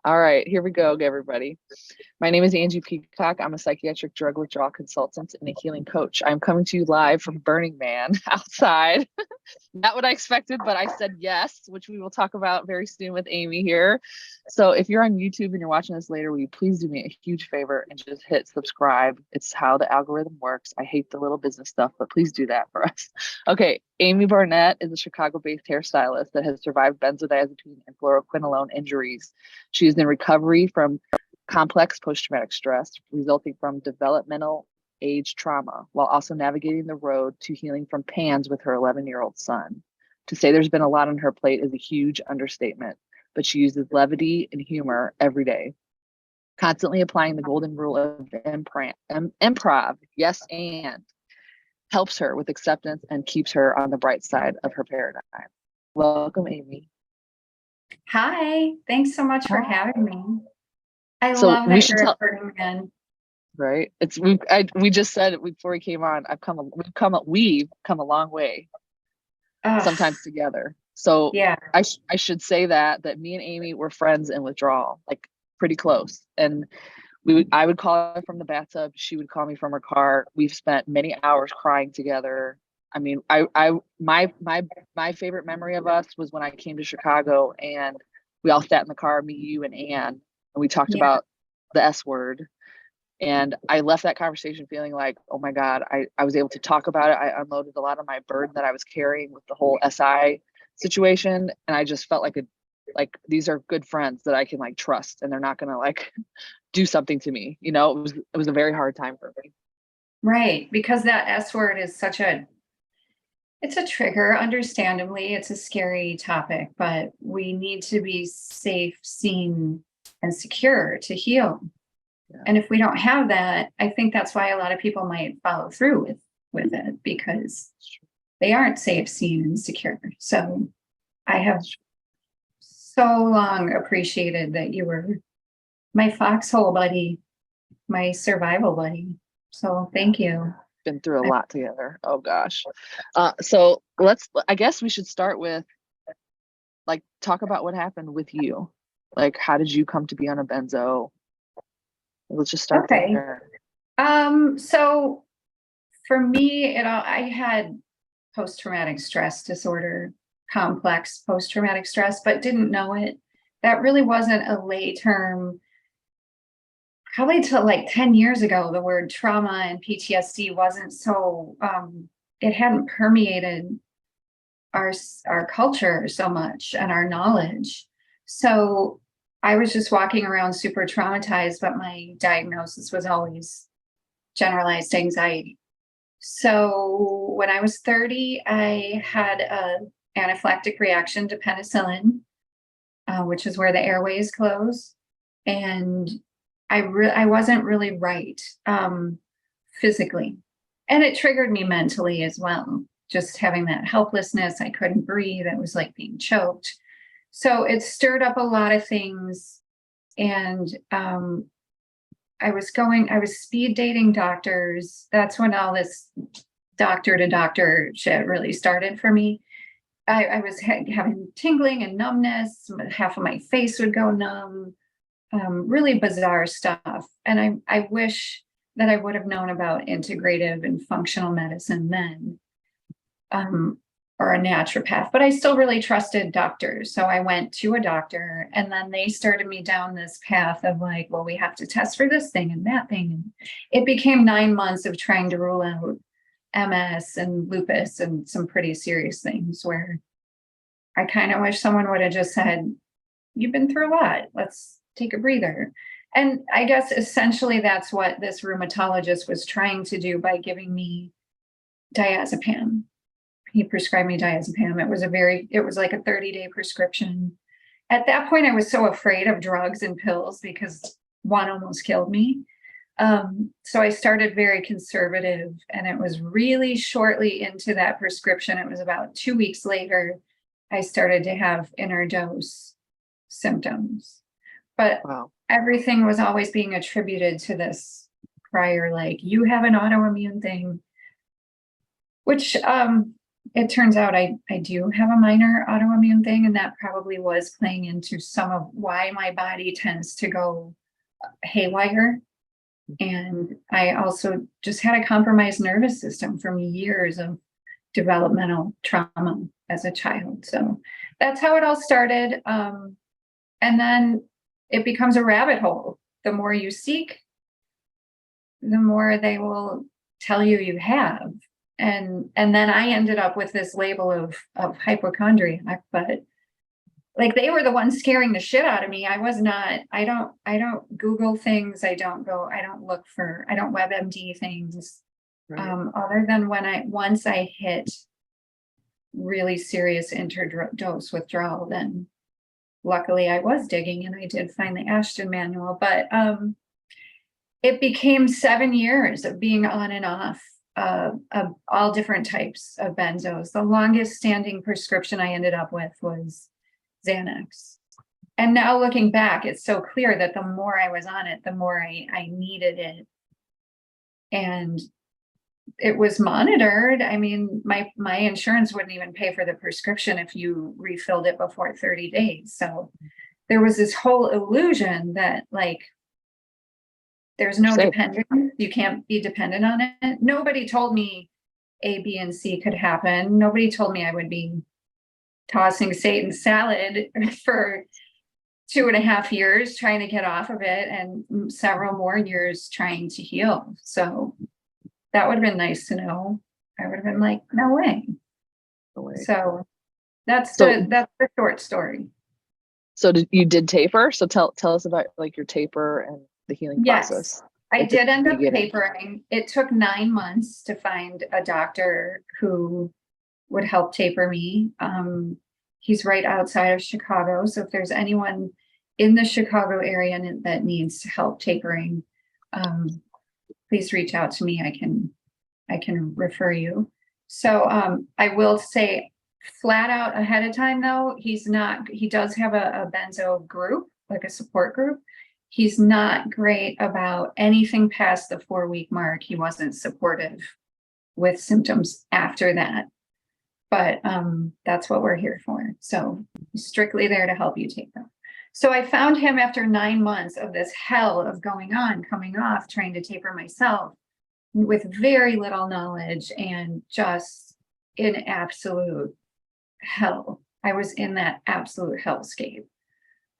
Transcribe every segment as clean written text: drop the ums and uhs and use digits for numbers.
All right, here we go, everybody. My name is Angie Peacock. I'm a psychiatric drug withdrawal consultant and a healing coach. I'm coming to you live from Burning Man outside. Not what I expected, but I said yes, which we will talk about very soon with Amy here. So if you're on YouTube and you're watching this later, will you please do me a huge favor and just hit subscribe? It's how the algorithm works. I hate the little business stuff, but please do that for us. Okay, Amy Barnett is a Chicago-based hairstylist that has survived benzodiazepine and flouroquinolone injuries. She is in recovery from complex post-traumatic stress resulting from developmental age trauma while also navigating the road to healing from PANS with her 11-year-old son. To say there's been a lot on her plate is a huge understatement, but she uses levity and humor every day, constantly applying the golden rule of improv, yes, and helps her with acceptance and keeps her on the bright side of her paradigm. Welcome, Amy. Hi, thanks so much for having me. I So love we that should you're tell, at Burning Man. right? We just said it before we came on. We've come a long way, sometimes together. So Yeah, I should say that me and Amy were friends in Withdrawal, like pretty close. And I would call her from the bathtub. She would call me from her car. We've spent many hours crying together. I mean, my favorite memory of us was when I came to Chicago and we all sat in the car, me, you, and Ann, and we talked yeah, about the S word. And I left that conversation feeling like, oh my God, I was able to talk about it. I unloaded a lot of my burden that I was carrying with the whole SI situation. And I just felt like these are good friends that I can like trust and they're not gonna like do something to me. It was a very hard time for me. right. Because that S word is it's a trigger, understandably. It's a scary topic, but we need to be safe, seen, and secure to heal. Yeah. And if we don't have that, I think that's why a lot of people might follow through with it because they aren't safe, seen, and secure. So I have so long appreciated that you were my foxhole buddy, my survival buddy. So thank you. Been through a lot together. Oh gosh. So I guess we should start with like talk about what happened with you. Like how did you come to be on a benzo? Let's just start Okay. there. So for me, I had post-traumatic stress disorder, complex post-traumatic stress, but didn't know it. That really wasn't a lay term. Probably till like 10 years ago, the word trauma and PTSD wasn't so, it hadn't permeated our culture so much and our knowledge. So I was just walking around super traumatized, but my diagnosis was always generalized anxiety. So when I was 30, I had an anaphylactic reaction to penicillin, which is where the airways close. And I wasn't really right physically. And it triggered me mentally as well. Just having that helplessness, I couldn't breathe. It was like being choked. So it stirred up a lot of things. And I was speed dating doctors. That's when all this doctor to doctor shit really started for me. I was having tingling and numbness. Half of my face would go numb. Really bizarre stuff. And I wish that I would have known about integrative and functional medicine then, or a naturopath, but I still really trusted doctors. So I went to a doctor and then they started me down this path of like, well, we have to test for this thing and that thing. And it became 9 months of trying to rule out MS and lupus and some pretty serious things where I kind of wish someone would have just said, you've been through a lot. Let's take a breather. And I guess essentially that's what this rheumatologist was trying to do by giving me diazepam. He prescribed me diazepam. It was like a 30-day prescription. At that point, I was so afraid of drugs and pills because one almost killed me. So I started very conservative, and it was really shortly into that prescription. It was about 2 weeks later, I started to have inner dose symptoms. But Wow. everything was always being attributed to this prior, like, you have an autoimmune thing, which it turns out I do have a minor autoimmune thing, and that probably was playing into some of why my body tends to go haywire. And I also just had a compromised nervous system from years of developmental trauma as a child. So that's how it all started. And then it becomes a rabbit hole. The more you seek, the more they will tell you you have. And then I ended up with this label of hypochondriac, but like they were the ones scaring the shit out of me. I was not, I don't Google things. I don't WebMD things. Right. Other than once I hit really serious interdose withdrawal, then luckily I was digging and I did find the Ashton manual, but it became 7 years of being on and off of all different types of benzos. The longest standing prescription I ended up with was Xanax. And now looking back, it's so clear that the more I was on it, the more I needed it. And it was monitored. I mean, my insurance wouldn't even pay for the prescription if you refilled it before 30 days. So there was this whole illusion that like, there's no dependence. You can't be dependent on it. Nobody told me A, B, and C could happen. Nobody told me I would be tossing Satan's salad for 2.5 years trying to get off of it and several more years trying to heal. So that would have been nice to know. I would have been like, no way. No way. So that's the short story. So you did taper? So tell us about like your taper and the healing process. I did end up tapering. It took 9 months to find a doctor who would help taper me. He's right outside of Chicago. So if there's anyone in the Chicago area that needs help tapering, please reach out to me. I can refer you. So I will say flat out ahead of time though, he does have a benzo group, like a support group. He's not great about anything past the 4-week mark. He wasn't supportive with symptoms after that. But that's what we're here for. So he's strictly there to help you taper. So I found him after 9 months of this hell of going on, coming off, trying to taper myself with very little knowledge and just in absolute hell. I was in that absolute hellscape.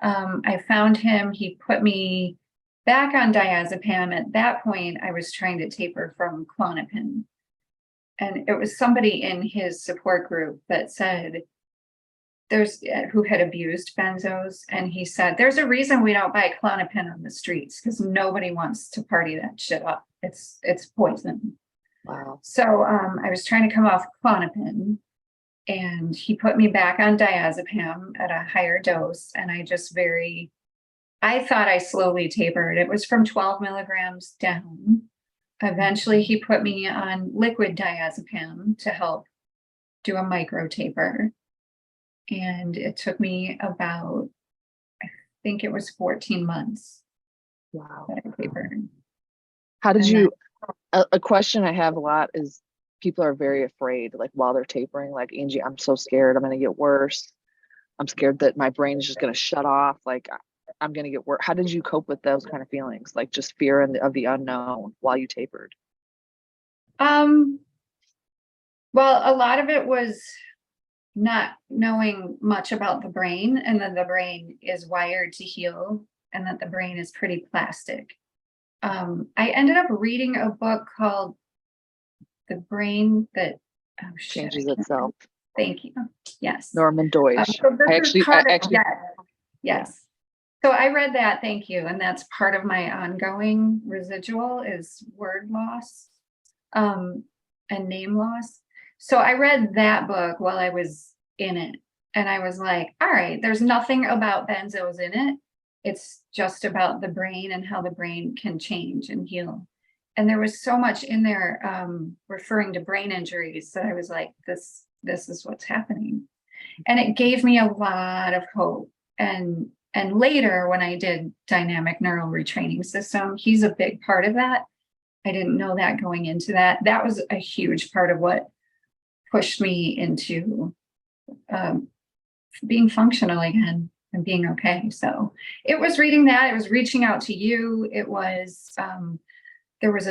I found him, he put me back on diazepam. At that point, I was trying to taper from Klonopin. And it was somebody in his support group that said, who had abused benzos. And he said, there's a reason we don't buy Klonopin on the streets because nobody wants to party that shit up. It's poison. Wow. So I was trying to come off Klonopin. And he put me back on diazepam at a higher dose. And I thought I slowly tapered. It was from 12 milligrams down. Eventually he put me on liquid diazepam to help do a micro taper. And it took me about, I think it was 14 months. Wow. That I tapered. How did you, a question I have a lot is, people are very afraid, like while they're tapering, like, Angie, I'm so scared I'm going to get worse. I'm scared that my brain is just going to shut off. Like I'm going to get worse. How did you cope with those kind of feelings? Like just fear of the unknown while you tapered? Well, a lot of it was not knowing much about the brain and that the brain is wired to heal and that the brain is pretty plastic. I ended up reading a book called The Brain That Changes Itself. Thank you. Yes. Norman Deutsch. Yes. So I read that. Thank you. And that's part of my ongoing residual is word loss and name loss. So I read that book while I was in it. And I was like, all right, there's nothing about benzos in it. It's just about the brain and how the brain can change and heal. And there was so much in there referring to brain injuries that I was like, this is what's happening. And it gave me a lot of hope. And later when I did dynamic neural retraining system, he's a big part of that. I didn't know that going into that. That was a huge part of what pushed me into being functional again and being okay. So it was reading that, it was reaching out to you. It was, there was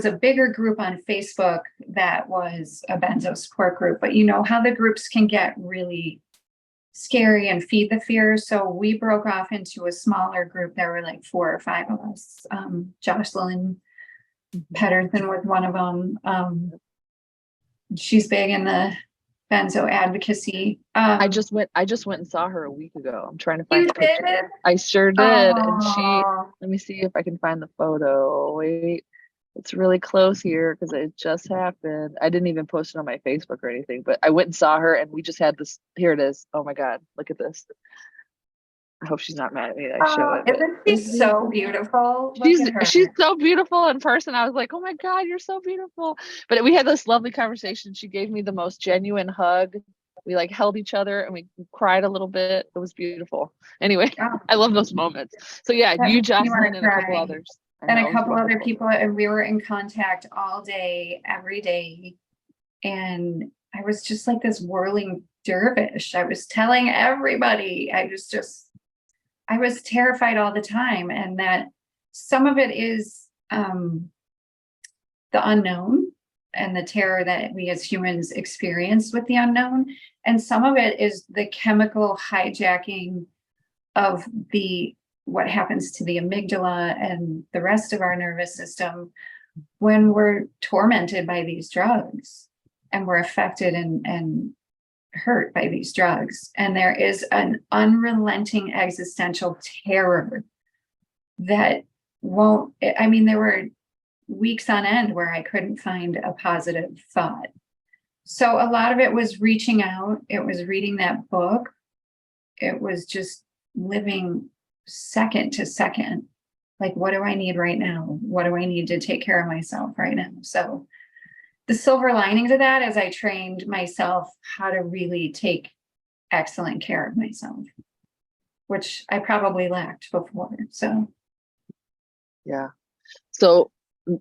a bigger group on Facebook that was a benzo support group, but you know how the groups can get really scary and feed the fear. So we broke off into a smaller group. There were like 4 or 5 of us. Jocelyn Pedersen was one of them. She's big in the benzo advocacy. I just went and saw her a week ago. I'm trying to find You the picture. did? I sure did. And Oh, let me see if I can find the photo. Wait, it's really close here because it just happened. I didn't even post it on my Facebook or anything, but I went and saw her and we just had this. Here it is. Oh my God, look at this. I hope she's not mad at me that I show it. isn't she so beautiful? Look She's at her. she's so beautiful in person. I was like, oh my God, you're so beautiful. But we had this lovely conversation. She gave me the most genuine hug. We like held each other and we cried a little bit. It was beautiful. Anyway, Oh, I love those moments. So yeah, that you, makes me wanna Jocelyn, and a couple cry. others. I And know, a it was couple other wonderful. people, and we were in contact all day, every day. And I was just like this whirling dervish. I was telling everybody, I was terrified all the time. And that some of it is the unknown and the terror that we as humans experience with the unknown. And some of it is the chemical hijacking of what happens to the amygdala and the rest of our nervous system when we're tormented by these drugs and we're affected and hurt by these drugs. And there is an unrelenting existential terror that won't, I mean, there were weeks on end where I couldn't find a positive thought. So a lot of it was reaching out. It was reading that book. It was just living second to second. Like, what do I need right now? What do I need to take care of myself right now? So the silver lining to that is I trained myself how to really take excellent care of myself, which I probably lacked before. So Yeah. So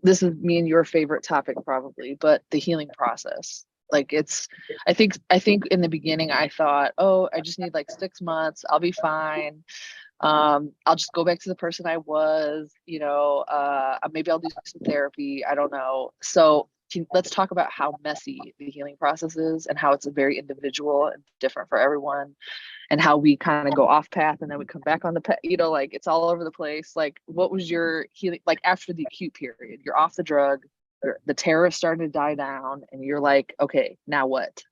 this is me and your favorite topic probably, but the healing process. Like I think in the beginning I thought, oh, I just need like 6 months, I'll be fine. I'll just go back to the person I was, maybe I'll do some therapy. I don't know. So let's talk about how messy the healing process is and how it's a very individual and different for everyone, and how we kind of go off path and then we come back on the path, like it's all over the place. Like, what was your healing, like after the acute period, you're off the drug, the terror is starting to die down and you're like, okay, now what?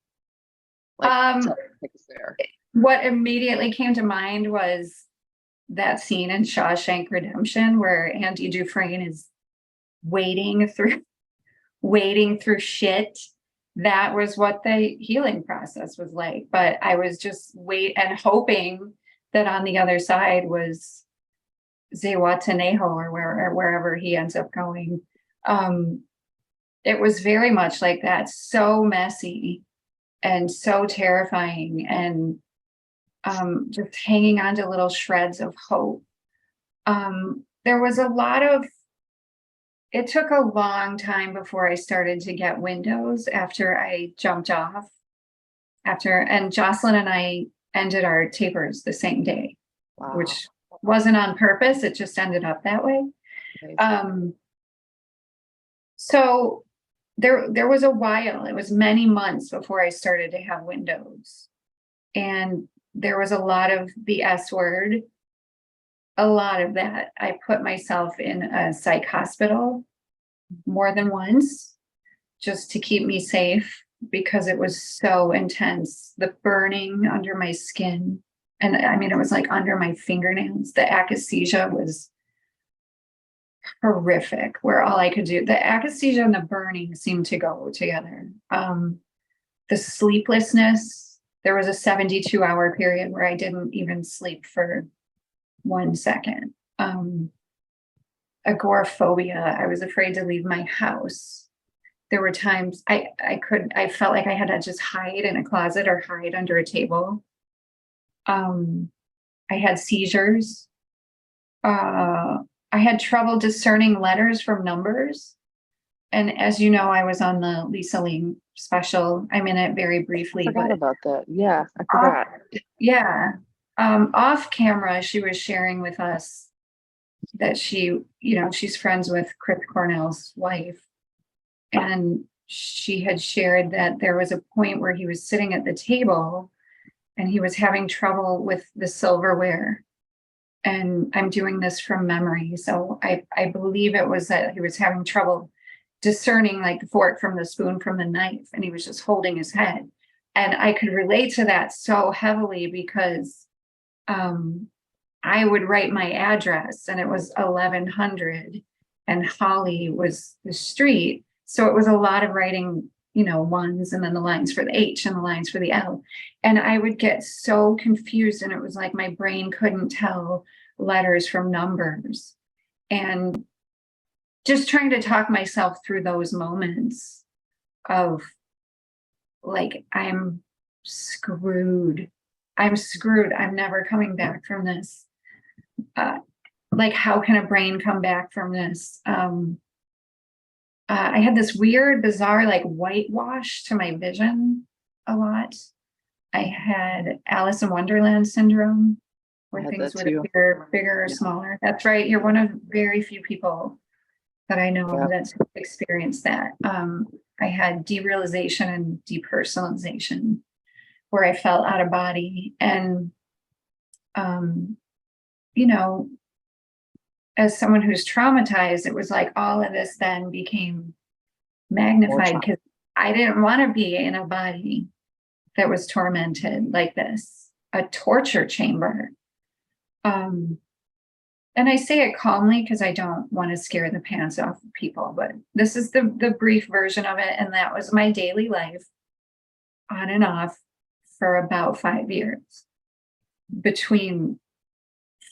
Like, take us there. What immediately came to mind was that scene in Shawshank Redemption where Andy Dufresne is wading through shit. That was what the healing process was like. But I was just hoping that on the other side was Zihuatanejo or wherever he ends up going. It was very much like that, so messy and so terrifying, and just hanging on to little shreds of hope. There was it took a long time before I started to get windows after I jumped off. And Jocelyn and I ended our tapers the same day, Wow. which wasn't on purpose. It just ended up that way. So there was a while, it was many months before I started to have windows. And there was a lot of the S word, a lot of that. I put myself in a psych hospital more than once just to keep me safe because it was so intense. The burning under my skin. And I mean, it was like under my fingernails. The akathisia was horrific, where all I could do, the akathisia and the burning seemed to go together. The sleeplessness, there was a 72-hour period where I didn't even sleep for 1 second. Agoraphobia, I was afraid to leave my house. There were times I felt like I had to just hide in a closet or hide under a table. I had seizures. I had trouble discerning letters from numbers. And as you know, I was on the Lisa Ling special. I'm in it very I briefly, forgot but about that. Yeah, I off, forgot. yeah. Off camera, she was sharing with us that she, she's friends with Chris Cornell's wife. And she had shared that there was a point where he was sitting at the table and he was having trouble with the silverware. And I'm doing this from memory. So I believe it was that he was having trouble discerning like the fork from the spoon from the knife, and he was just holding his head. And I could relate to that so heavily because I would write my address and it was 1100 and Holly was the street. So it was a lot of writing, ones and then the lines for the H and the lines for the L. And I would get so confused, and it was like my brain couldn't tell letters from numbers. And just trying to talk myself through those moments of like, I'm screwed. I'm screwed. I'm never coming back from this. Like, how can a brain come back from this? I had this weird, bizarre, like whitewash to my vision a lot. I had Alice in Wonderland syndrome, I where had things that would too. appear bigger or Yeah. smaller. That's right. You're one of very few people that I know Yeah. that's experienced that. I had derealization and depersonalization, where I felt out of body. And, you know, as someone who's traumatized, it was like all of this then became magnified because I didn't want to be in a body that was tormented like this, a torture chamber. And I say it calmly because I don't want to scare the pants off of people, but this is the brief version of it. And that was my daily life on and off for about 5 years, between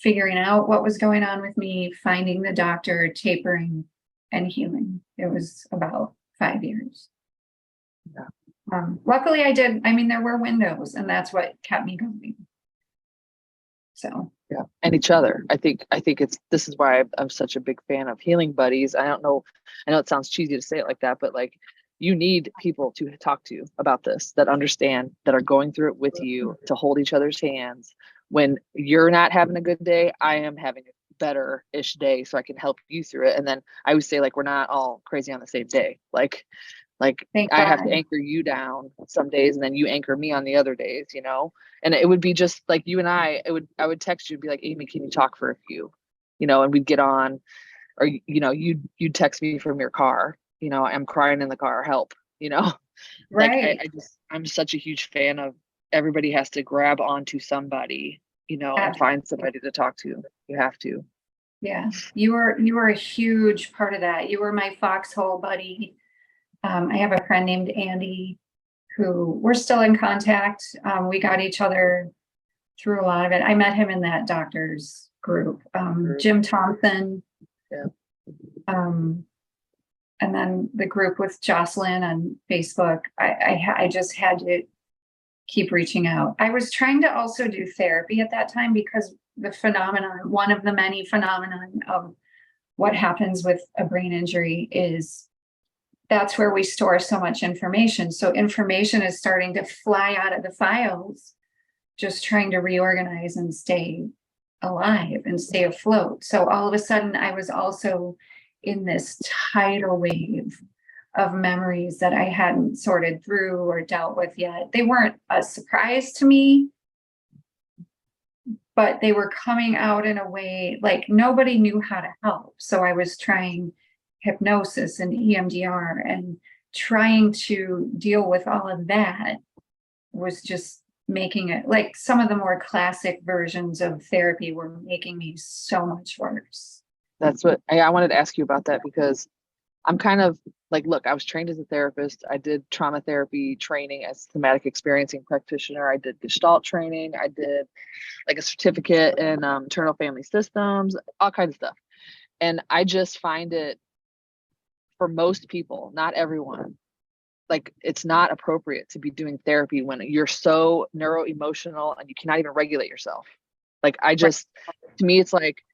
figuring out what was going on with me, finding the doctor, tapering, and healing. It was about 5 years. Yeah. Luckily I did. I mean, there were windows, and that's what kept me going. So Yeah, and each other. I think this is why I'm such a big fan of healing buddies. I know it sounds cheesy to say it like that, but like, you need people to talk to about this, that understand, that are going through it with you, to hold each other's hands. When you're not having a good day, I am having a better-ish day, so I can help you through it. And then I would say, like, we're not all crazy on the same day. Like thank I have God. to anchor you down some days, and then you anchor me on the other days, and it would be just like you and I would text you and be like, Amy, can you talk for a few, and we'd get on, or, you'd text me from your car, I'm crying in the car, help, like, Right. I'm such a huge fan of, everybody has to grab onto somebody, and Absolutely. find somebody to talk to. You have to. Yeah. You were a huge part of that. You were my foxhole buddy. I have a friend named Andy who we're still in contact. We got each other through a lot of it. I met him in that doctor's group. Jim Thompson. Yeah. And then the group with Jocelyn on Facebook. I just had to keep reaching out. I was trying to also do therapy at that time because the phenomenon, one of the many phenomenon of what happens with a brain injury, is that's where we store so much information. So information is starting to fly out of the files, just trying to reorganize and stay alive and stay afloat. So all of a sudden, I was also in this tidal wave of memories that I hadn't sorted through or dealt with yet. They weren't a surprise to me, but they were coming out in a way like nobody knew how to help. So I was trying hypnosis and EMDR, and trying to deal with all of that was just making it, like, some of the more classic versions of therapy were making me so much worse. That's what I wanted to ask you about, that because I'm kind of like, look, I was trained as a therapist. I did trauma therapy training as a somatic experiencing practitioner. I did Gestalt training. I did like a certificate in internal family systems, all kinds of stuff. And I just find it, for most people, not everyone, like, it's not appropriate to be doing therapy when you're so neuro-emotional and you cannot even regulate yourself. Like, to me, it's like,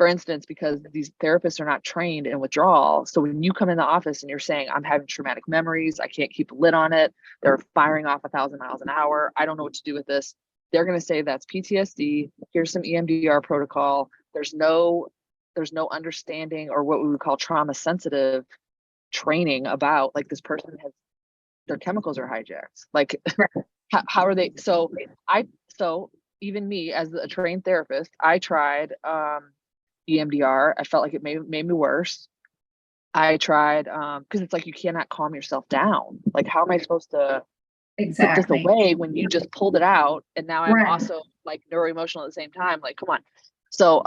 for instance, because these therapists are not trained in withdrawal. So when you come in the office and you're saying, I'm having traumatic memories, I can't keep a lid on it, they're firing off 1,000 miles an hour, I don't know what to do with this. They're going to say that's PTSD. Here's some EMDR protocol. There's no understanding or what we would call trauma sensitive training about, like, this person has, their chemicals are hijacked. Like, how are they? So even me as a trained therapist, I tried EMDR. I felt like it made me worse. I tried because it's like you cannot calm yourself down. Like, how am I supposed to put this away when you just pulled it out? And now I'm also like neuroemotional at the same time. Like, come on. So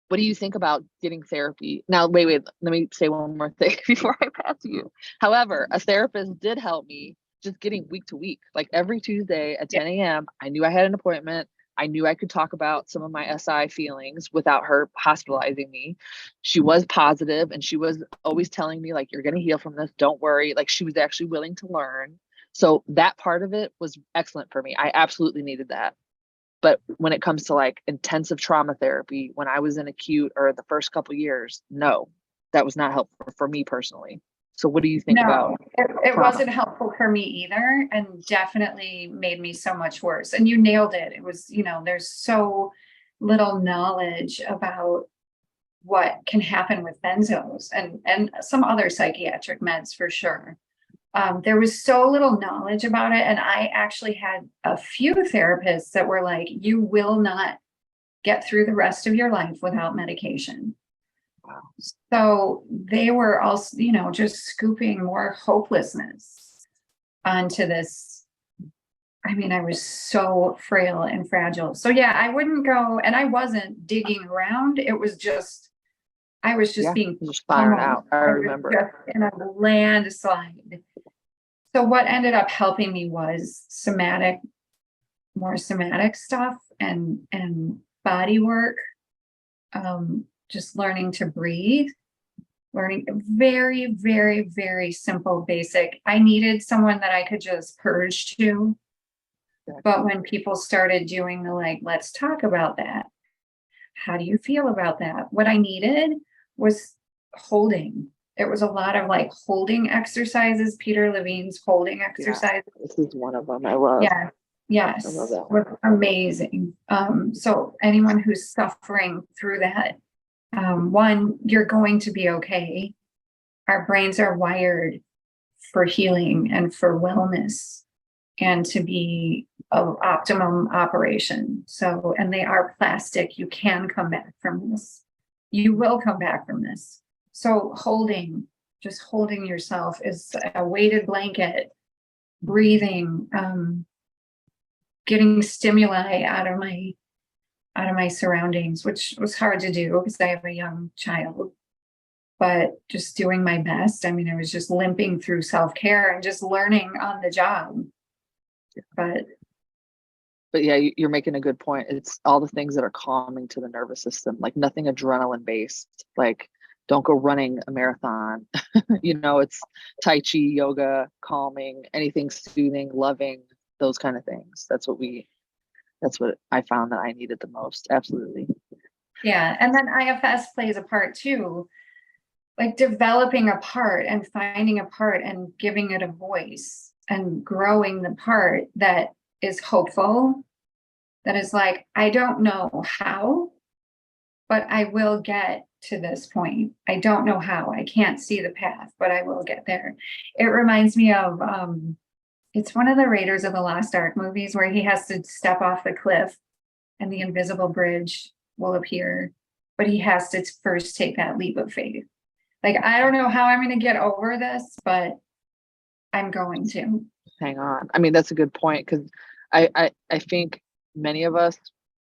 what do you think about getting therapy? Now, wait, let me say one more thing before I pass to you. However, a therapist did help me just getting week to week. Like, every Tuesday at 10 a.m., I knew I had an appointment. I knew I could talk about some of my SI feelings without her hospitalizing me. She was positive, and she was always telling me, like, you're going to heal from this. Don't worry. Like, she was actually willing to learn. So that part of it was excellent for me. I absolutely needed that. But when it comes to like intensive trauma therapy, when I was in acute or the first couple of years, no, that was not helpful for me personally. So what do you think about it wasn't helpful for me either, and definitely made me so much worse. And you nailed it. It was, there's so little knowledge about what can happen with benzos and some other psychiatric meds for sure. There was so little knowledge about it. And I actually had a few therapists that were like, you will not get through the rest of your life without medication. Wow. So they were also, just scooping more hopelessness onto this. I mean, I was so frail and fragile. So yeah, I wouldn't go, and I wasn't digging around. It was just, I was just being just firing out. I remember in a landslide. So what ended up helping me was more somatic stuff and body work. Just learning to breathe, learning very, very, very simple, basic. I needed someone that I could just purge to. But when people started doing the like, let's talk about that. How do you feel about that? What I needed was holding. It was a lot of like holding exercises, Peter Levine's holding exercises. Yeah, this is one of them I love. Yeah. Yes. I love that one. Amazing. So anyone who's suffering through that, one, you're going to be okay. Our brains are wired for healing and for wellness and to be of optimum operation. So, and they are plastic. You can come back from this. You will come back from this. So just holding yourself is a weighted blanket, breathing, getting stimuli out of my surroundings, which was hard to do because I have a young child, but just doing my best. I mean, I was just limping through self-care and just learning on the job. But yeah, you're making a good point. It's all the things that are calming to the nervous system, like nothing adrenaline based. Like, don't go running a marathon. It's Tai Chi, yoga, calming, anything soothing, loving, those kind of things. That's what I found that I needed the most. Absolutely. Yeah. And then IFS plays a part too, like developing a part and finding a part and giving it a voice and growing the part that is hopeful, that is like, I don't know how, but I will get to this point. I don't know how. I can't see the path, but I will get there. It reminds me of, it's one of the Raiders of the Lost Ark movies where he has to step off the cliff and the invisible bridge will appear, but he has to first take that leap of faith. Like, I don't know how I'm going to get over this, but I'm going to. Hang on. I mean, that's a good point, because I think many of us,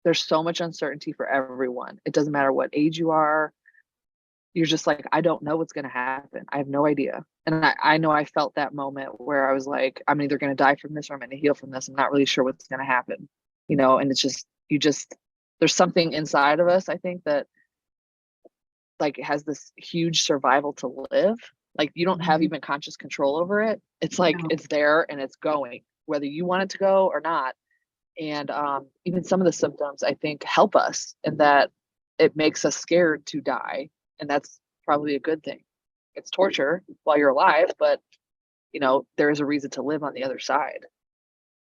there's so much uncertainty for everyone. It doesn't matter what age you are. You're just like, I don't know what's going to happen. I have no idea. And I know I felt that moment where I was like, I'm either going to die from this or I'm going to heal from this. I'm not really sure what's going to happen, and it's just, there's something inside of us, I think, that like has this huge survival to live. Like, you don't have even conscious control over it. It's like, it's there and it's going, whether you want it to go or not. And even some of the symptoms, I think, help us in that it makes us scared to die. And that's probably a good thing. It's torture while you're alive, but you know, there's a reason to live on the other side.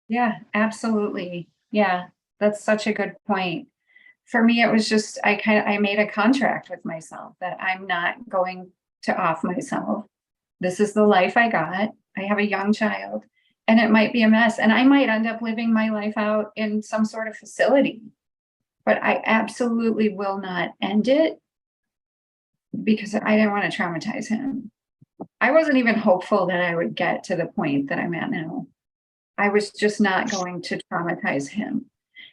Yeah, absolutely. Yeah, that's such a good point. For me, it was just I made a contract with myself that I'm not going to off myself. This is the life I got. I have a young child, and it might be a mess, and I might end up living my life out in some sort of facility, but I absolutely will not end it because I didn't want to traumatize him. I wasn't even hopeful that I would get to the point that I'm at now. I was just not going to traumatize him.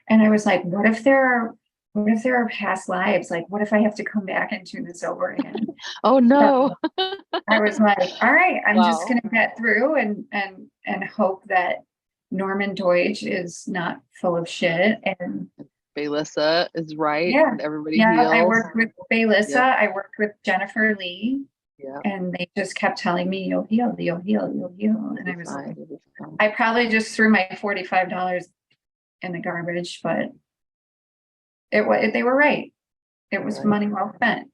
And I was like, what if there are past lives? Like, what if I have to come back and do this over again? Oh no. So I was like, all right, I'm just Wow. gonna get through and hope that Norman Deutsch is not full of shit. And Baylissa is right yeah, and everybody yeah, I heals. worked with Baylissa, Yeah. I worked with Jennifer Lee, Yeah. and they just kept telling me, you'll heal, you'll heal, you'll heal. And I was Fine, like, you'll be fine. I probably just threw my $45 in the garbage, but they were right. It was Right. money well spent.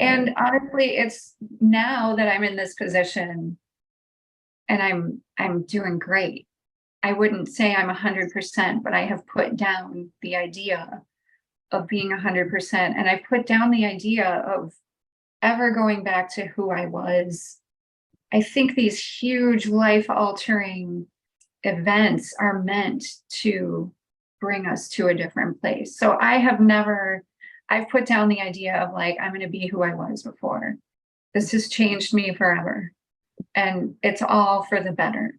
And honestly, it's now that I'm in this position and I'm doing great. I wouldn't say I'm 100%, but I have put down the idea of being 100%. And I put down the idea of ever going back to who I was. I think these huge life altering events are meant to bring us to a different place. So I've put down the idea of like, I'm going to be who I was before. This has changed me forever. And it's all for the better,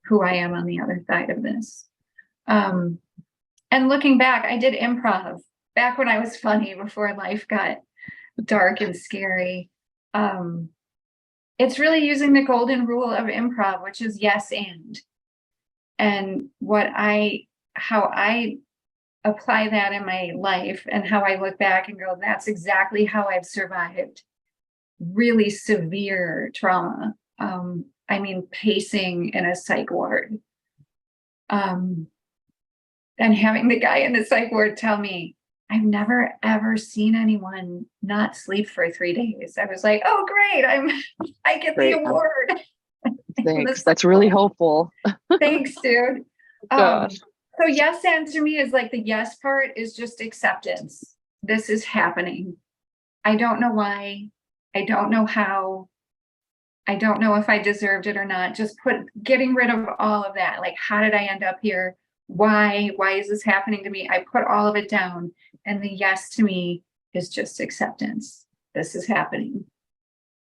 who I am on the other side of this. And looking back, I did improv back when I was funny before life got dark and scary. It's really using the golden rule of improv, which is yes and how I apply that in my life and how I look back and go, that's exactly how I've survived really severe trauma. I mean, pacing in a psych ward. And having the guy in the psych ward tell me, I've never ever seen anyone not sleep for 3 days. I was like, oh great, I get Great. the award. Thanks. That's really hopeful. Thanks, dude. Gosh. So yes, and to me is like the yes part is just acceptance. This is happening. I don't know why. I don't know how. I don't know if I deserved it or not. Just getting rid of all of that. Like, how did I end up here? Why is this happening to me? I put all of it down. And the yes to me is just acceptance. This is happening.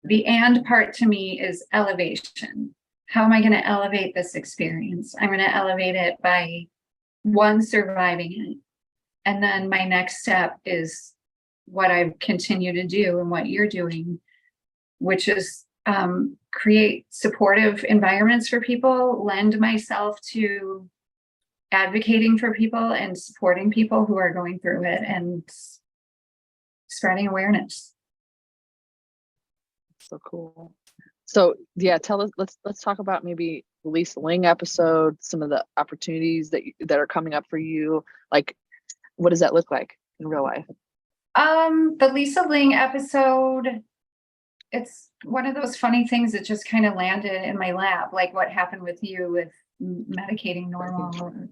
The and part to me is elevation. How am I going to elevate this experience? I'm going to elevate it by one, surviving it. And then my next step is what I continue to do and what you're doing, which is create supportive environments for people, lend myself to advocating for people and supporting people who are going through it and spreading awareness. So cool. So yeah, tell us, let's talk about maybe the Lisa Ling episode, some of the opportunities that are coming up for you. Like, what does that look like in real life? The Lisa Ling episode, it's one of those funny things that just kind of landed in my lap, like what happened with you with medicating normal.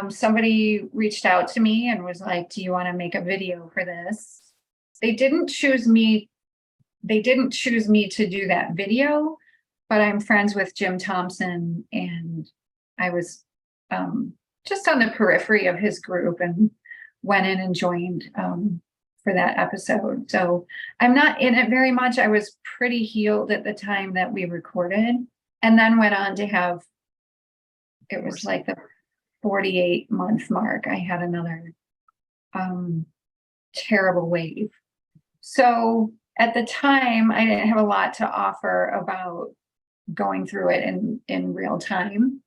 Somebody reached out to me and was like, do you want to make a video for this? They didn't choose me to do that video, but I'm friends with Jim Thompson, and I was just on the periphery of his group and went in and joined for that episode. So I'm not in it very much. I was pretty healed at the time that we recorded, and then went on to have, it was like the 48-month mark. I had another terrible wave. So at the time, I didn't have a lot to offer about going through it in real time,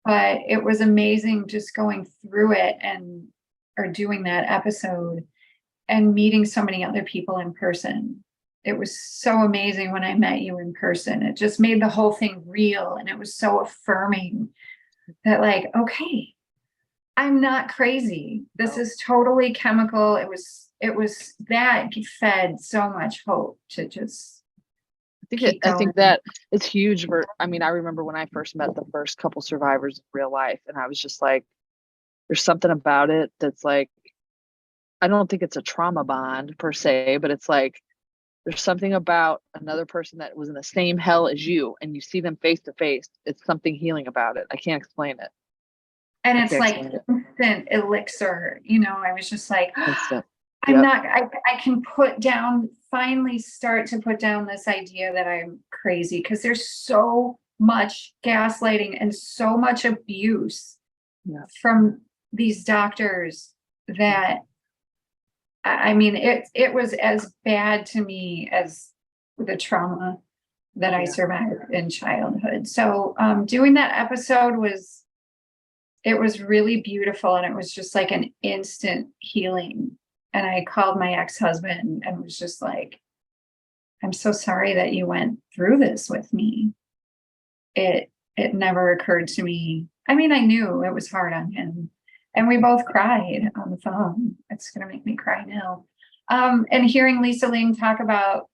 but it was amazing just going through it or doing that episode and meeting so many other people in person. It was so amazing when I met you in person. It just made the whole thing real, and it was so affirming that, like, okay, I'm not crazy. This No. is totally chemical. It was that fed so much hope to just keep I going. think that it's huge for, I mean, I remember when I first met the first couple survivors in real life, and I was just like, there's something about it that's like, I don't think it's a trauma bond per se, but it's like there's something about another person that was in the same hell as you and you see them face to face. It's something healing about it. I can't explain it. And I it's can't like explain it. instant elixir, I was just like, Instant. I'm Yep. not, I can finally start to put down this idea that I'm crazy, because there's so much gaslighting and so much abuse Yeah. from these doctors that, I mean, it was as bad to me as the trauma that I Yeah. survived in childhood. So doing that episode was really beautiful, and it was just like an instant healing. And I called my ex-husband and was just like, I'm so sorry that you went through this with me. It never occurred to me. I mean, I knew it was hard on him. And we both cried on the phone. It's gonna make me cry now. And hearing Lisa Ling talk about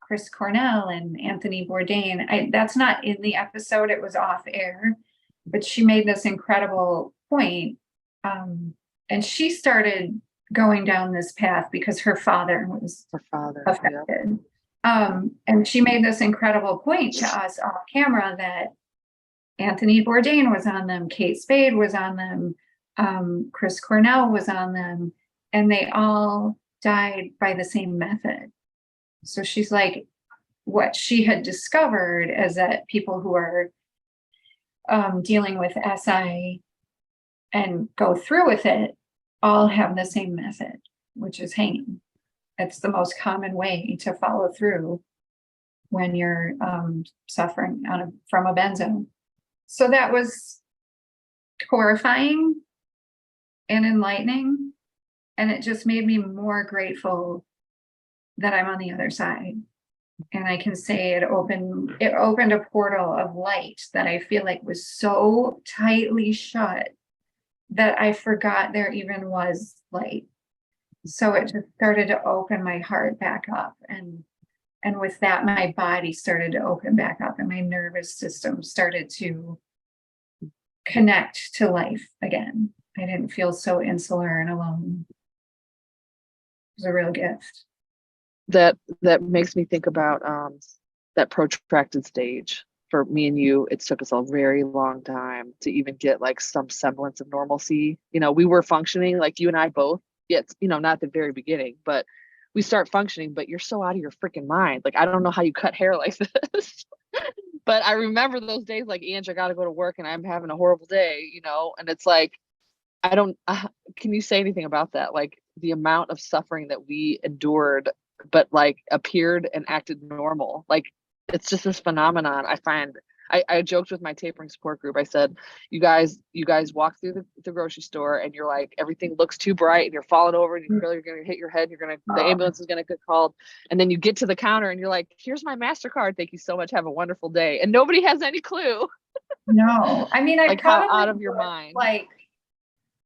Chris Cornell and Anthony Bourdain, that's not in the episode, it was off air, but she made this incredible point. And she started going down this path because her father was Her father. affected. And she made this incredible point to us off camera that Anthony Bourdain was on them, Kate Spade was on them, Chris Cornell was on them, and they all died by the same method. So she's like, what she had discovered is that people who are dealing with SI and go through with it all have the same method, which is hanging. It's the most common way to follow through when you're suffering from a benzo. So that was horrifying and enlightening. And it just made me more grateful that I'm on the other side. And I can say it opened a portal of light that I feel like was so tightly shut that I forgot there even was light. So it just started to open my heart back up. And with that, my body started to open back up and my nervous system started to connect to life again. I didn't feel so insular and alone. It was a real gift. That makes me think about that protracted stage. For me and you, it took us a very long time to even get like some semblance of normalcy. We were functioning, like you and I both, yet, not at the very beginning, but we start functioning, but you're so out of your freaking mind. Like, I don't know how you cut hair like this. But I remember those days like, Angie, I got to go to work and I'm having a horrible day, and it's like, I don't, can you say anything about that? Like the amount of suffering that we endured, but like appeared and acted normal. Like it's just this phenomenon. I find, I joked with my tapering support group. I said, you guys walk through the grocery store and you're like, everything looks too bright and you're falling over and you feel you're going to hit your head. The ambulance is going to get called. And then you get to the counter and you're like, here's my MasterCard. Thank you so much. Have a wonderful day. And nobody has any clue. No, I mean, like how out of your mind. Like,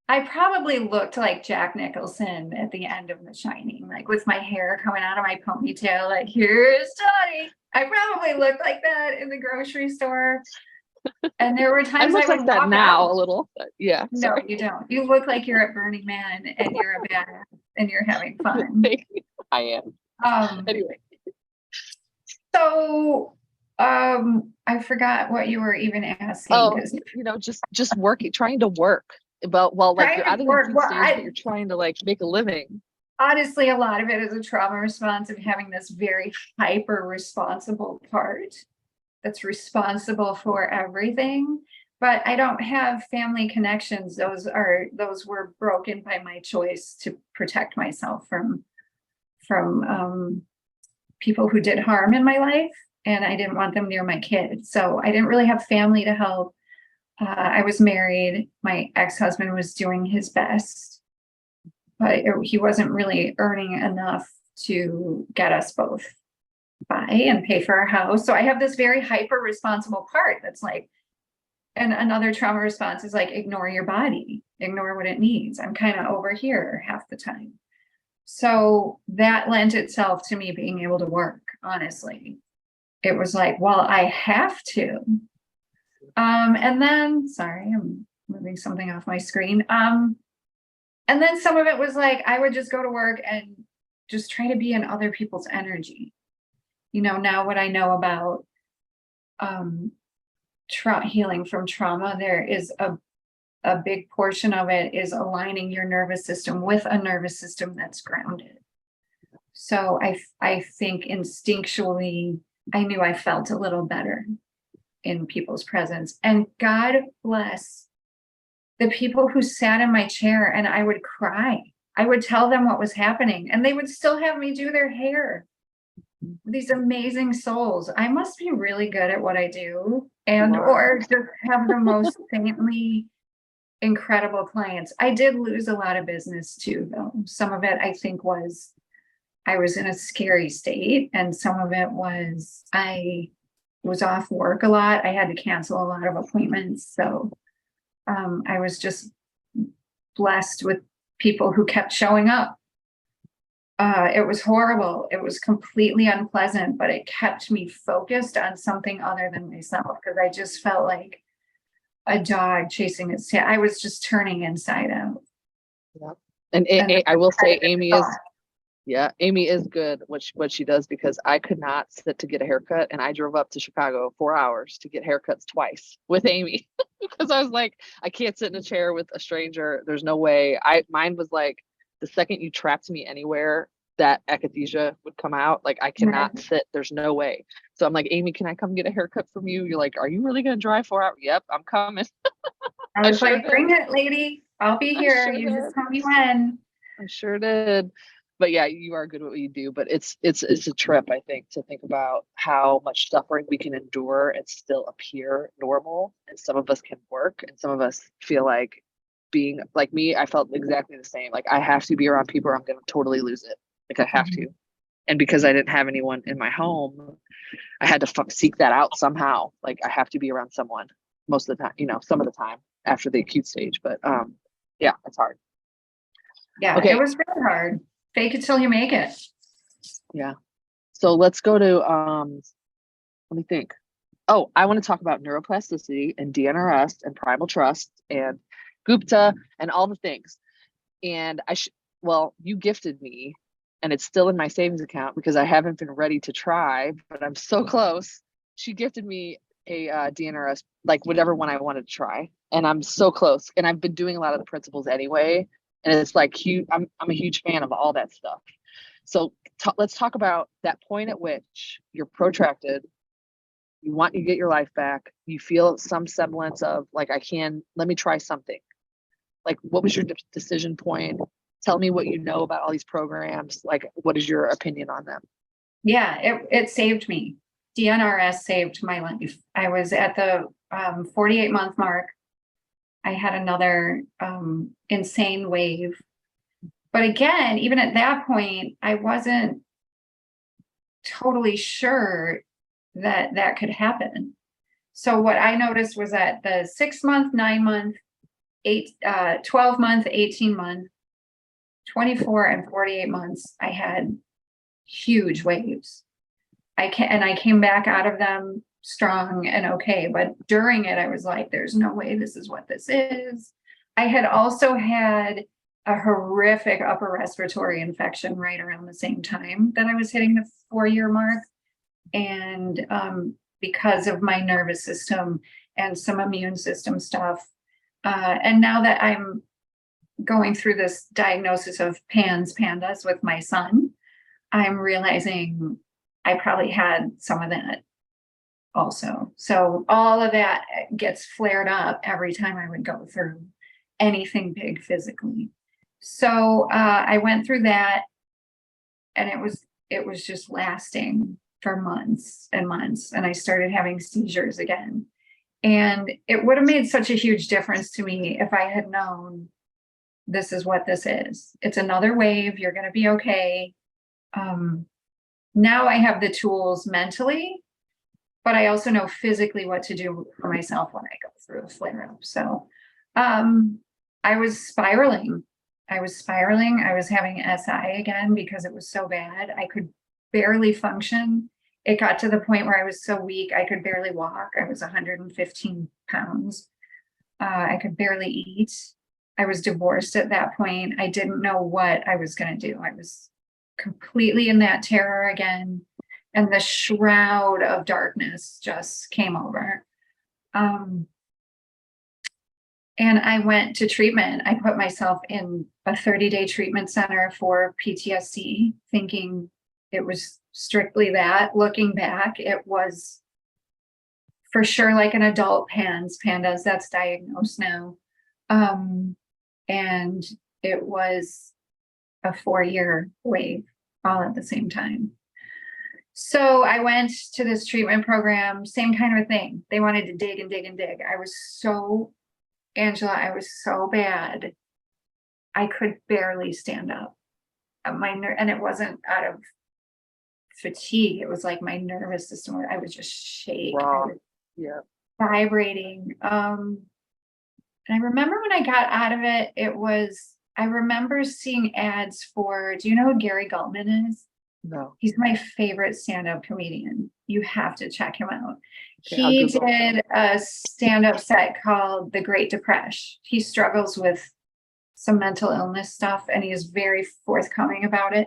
I probably looked like Jack Nicholson at the end of The Shining, like with my hair coming out of my ponytail, like, here's Johnny. I probably looked like that in the grocery store. And there were times I look like that now a little, but yeah. No, sorry. you don't. You look like you're at Burning Man and you're a badass and you're having fun. I am. Anyway. So I forgot what you were even asking. Oh, just working, trying to work. But like you're out of the stage, but you're trying to like make a living. Honestly, a lot of it is a trauma response of having this very hyper responsible part that's responsible for everything. But I don't have family connections. Those were broken by my choice to protect myself from people who did harm in my life, and I didn't want them near my kids. So I didn't really have family to help. I was married. My ex-husband was doing his best, but he wasn't really earning enough to get us both by and pay for our house. So I have this very hyper responsible part that's like, and another trauma response is like, ignore your body. ignore what it needs. I'm kind of over here half the time. So that lent itself to me being able to work, honestly. It was like, well, I have to. And then, sorry, I'm moving something off my screen. And then some of it was like, I would just go to work and just try to be in other people's energy. You know, now what I know about healing from trauma, there is a big portion of it is aligning your nervous system with a nervous system that's grounded. So I think instinctually, I knew I felt a little better in people's presence. And God bless the people who sat in my chair and I would cry. I would tell them what was happening and they would still have me do their hair. These amazing souls. I must be really good at what I do or just have the most saintly, incredible clients. I did lose a lot of business too, though. Some of it I think was I was in a scary state, and some of it was I was off work a lot. I had to cancel a lot of appointments. So I was just blessed with people who kept showing up. It was horrible. It was completely unpleasant, but it kept me focused on something other than myself because I just felt like a dog chasing its tail. I was just turning inside out. Yeah. And I will say Amy is good what she does, because I could not sit to get a haircut, and I drove up to Chicago 4 hours to get haircuts twice with Amy because I was like, I can't sit in a chair with a stranger. There's no way. Mine was like, the second you trapped me anywhere, that akathisia would come out. Like, I cannot sit. There's no way. So I'm like, Amy, can I come get a haircut from you? You're like, are you really going to drive 4 hours? Yep, I'm coming. I was like, bring it, lady. I'll be here. You just tell me when. I sure did. But yeah, you are good at what you do. But it's a trip, I think, to think about how much suffering we can endure and still appear normal. And some of us can work, and some of us feel like, being like me, I felt exactly the same. Like, I have to be around people or I'm going to totally lose it. Like, I have to. And because I didn't have anyone in my home, I had to seek that out somehow. Like, I have to be around someone most of the time, some of the time after the acute stage. But yeah, it's hard. Yeah, okay. It was really hard. Fake it till you make it. Yeah. So let's go to, let me think. Oh, I want to talk about neuroplasticity and DNRS and primal trust and Gupta and all the things. And you gifted me, and it's still in my savings account because I haven't been ready to try, but I'm so close. She gifted me a DNRS, like whatever one I wanted to try. And I'm so close. And I've been doing a lot of the principles anyway. And it's like huge. I'm a huge fan of all that stuff. So let's talk about that point at which you're protracted. You want to get your life back. You feel some semblance of like, let me try something. Like, what was your decision point? Tell me what you know about all these programs. Like, what is your opinion on them? Yeah, it saved me. DNRS saved my life. I was at the 48-month mark. I had another insane wave. But again, even at that point, I wasn't totally sure that could happen. So what I noticed was that the 6-month, 9-month, 12-month, 18-month, 24 and 48 months, I had huge waves. I came back out of them strong and okay. But during it, I was like, there's no way this is what this is. I had also had a horrific upper respiratory infection right around the same time that I was hitting the 4-year mark. And because of my nervous system and some immune system stuff. And now that I'm going through this diagnosis of pandas with my son, I'm realizing I probably had some of that also. So all of that gets flared up every time I would go through anything big physically. So I went through that, and it was just lasting for months and months. And I started having seizures again. And it would have made such a huge difference to me if I had known this is what this is. It's another wave. You're going to be okay. Now I have the tools mentally, but I also know physically what to do for myself when I go through a flare up. So I I was spiraling. I was having SI again because it was so bad. I could barely function. It got to the point where I was so weak, I could barely walk. I was 115 pounds. I could barely eat. I was divorced at that point. I didn't know what I was going to do. I was completely in that terror again. And the shroud of darkness just came over. And I went to treatment. I put myself in a 30-day treatment center for PTSD, thinking it was strictly that. Looking back, it was for sure like an adult PANDAS that's diagnosed now. And it was a 4-year wave all at the same time. So I went to this treatment program, same kind of a thing. They wanted to dig and dig and dig. Angela, I was so bad. I could barely stand up. And it wasn't out of fatigue. It was like my nervous system. I was just shaking. Yeah. Vibrating. And I remember when I got out of it, I remember seeing ads for, do you know who Gary Gulman is? No. He's my favorite stand-up comedian. You have to check him out. Okay, He did a stand-up set called The Great Depression. He struggles with some mental illness stuff, and he is very forthcoming about it.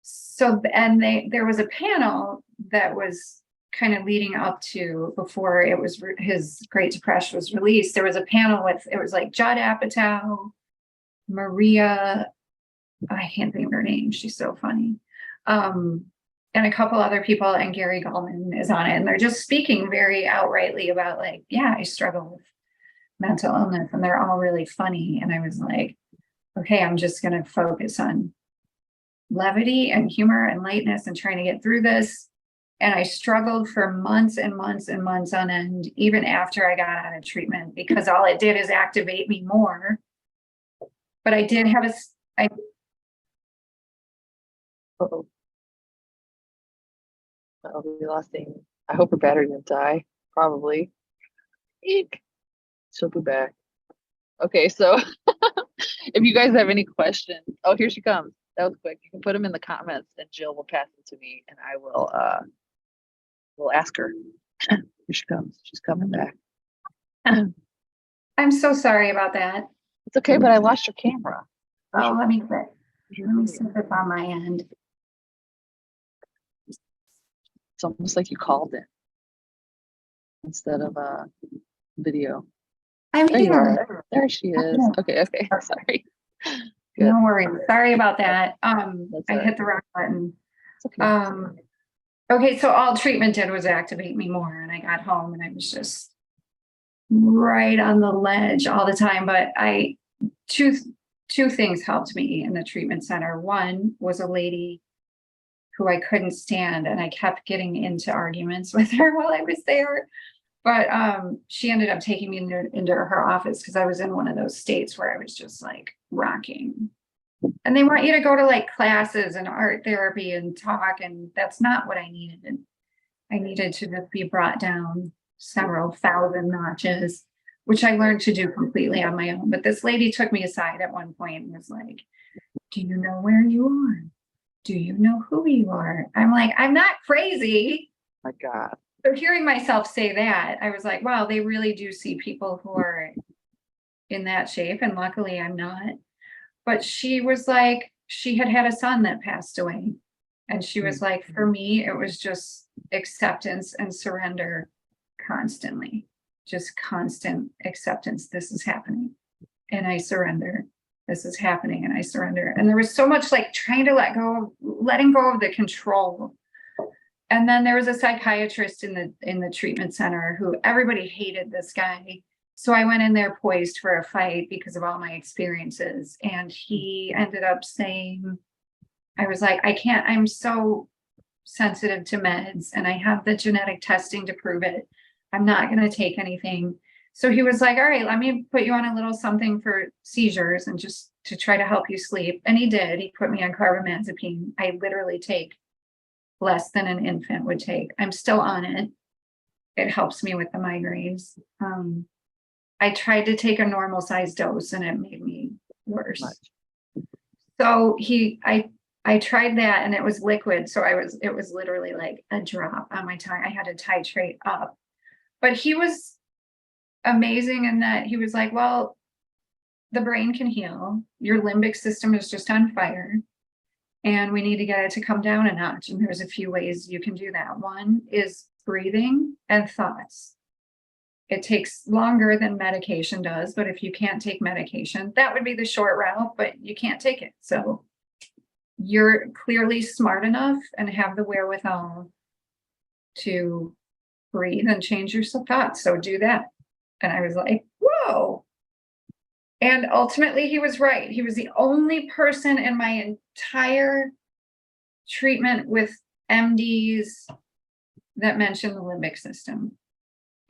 So, and there was a panel that was kind of leading up to, before it was his Great Depression was released. There was a panel with, it was like Judd Apatow, Maria, I can't think of her name. She's so funny. And a couple other people, and Gary Gulman is on it. And they're just speaking very outrightly about like, yeah, I struggle with mental illness, and they're all really funny. And I was like, okay, I'm just going to focus on levity and humor and lightness and trying to get through this. And I struggled for months and months and months on end, even after I got out of treatment, because all it did is activate me more. But I did have Uh-oh. We lost Amy. I hope her battery didn't die. Probably. Eek. She'll be back. Okay, so if you guys have any questions, oh, here she comes. That was quick. You can put them in the comments, and Jill will pass them to me, and I will ask her. Here she comes. She's coming back. I'm so sorry about that. It's okay, but I lost your camera. Oh, let me quit. Let me see if it's on my end. It's almost like you called it instead of a video. I'm There you here. are. There she is. Okay. Sorry. Good. No worries. Sorry about that. I right. hit the wrong button. It's okay. Okay, so all treatment did was activate me more, and I got home and I was just right on the ledge all the time. But two things helped me in the treatment center. One was a lady who I couldn't stand, and I kept getting into arguments with her while I was there. But she ended up taking me into her office because I was in one of those states where I was just like rocking. And they want you to go to like classes and art therapy and talk, and that's not what I needed. And I needed to just be brought down several thousand notches, which I learned to do completely on my own. But this lady took me aside at one point and was like, do you know where you are? Do you know who you are? I'm like, I'm not crazy. My God. So hearing myself say that, I was like, wow, they really do see people who are in that shape. And luckily I'm not. But she was like, she had a son that passed away. And she was like, for me, it was just acceptance and surrender constantly. Just constant acceptance. This is happening. And I surrender. This is happening, and I surrender. And there was so much like trying to letting go of the control. And then there was a psychiatrist in the treatment center who everybody hated this guy. So I went in there poised for a fight because of all my experiences. And he ended up saying, I was like, I can't, I'm so sensitive to meds, and I have the genetic testing to prove it. I'm not going to take anything. So he was like, all right, let me put you on a little something for seizures and just to try to help you sleep. And he did. He put me on carbamazepine. I literally take less than an infant would take. I'm still on it. It helps me with the migraines. I tried to take a normal size dose and it made me worse. Much. So I tried that and it was liquid. So it was literally like a drop on my tongue. I had to titrate up. But he was amazing in that he was like, well, the brain can heal. Your limbic system is just on fire. And we need to get it to come down a notch. And there's a few ways you can do that. One is breathing and thoughts. It takes longer than medication does, but if you can't take medication, that would be the short route, but you can't take it. So you're clearly smart enough and have the wherewithal to breathe and change your thoughts. So do that. And I was like, whoa. And ultimately he was right. He was the only person in my entire treatment with MDs that mentioned the limbic system.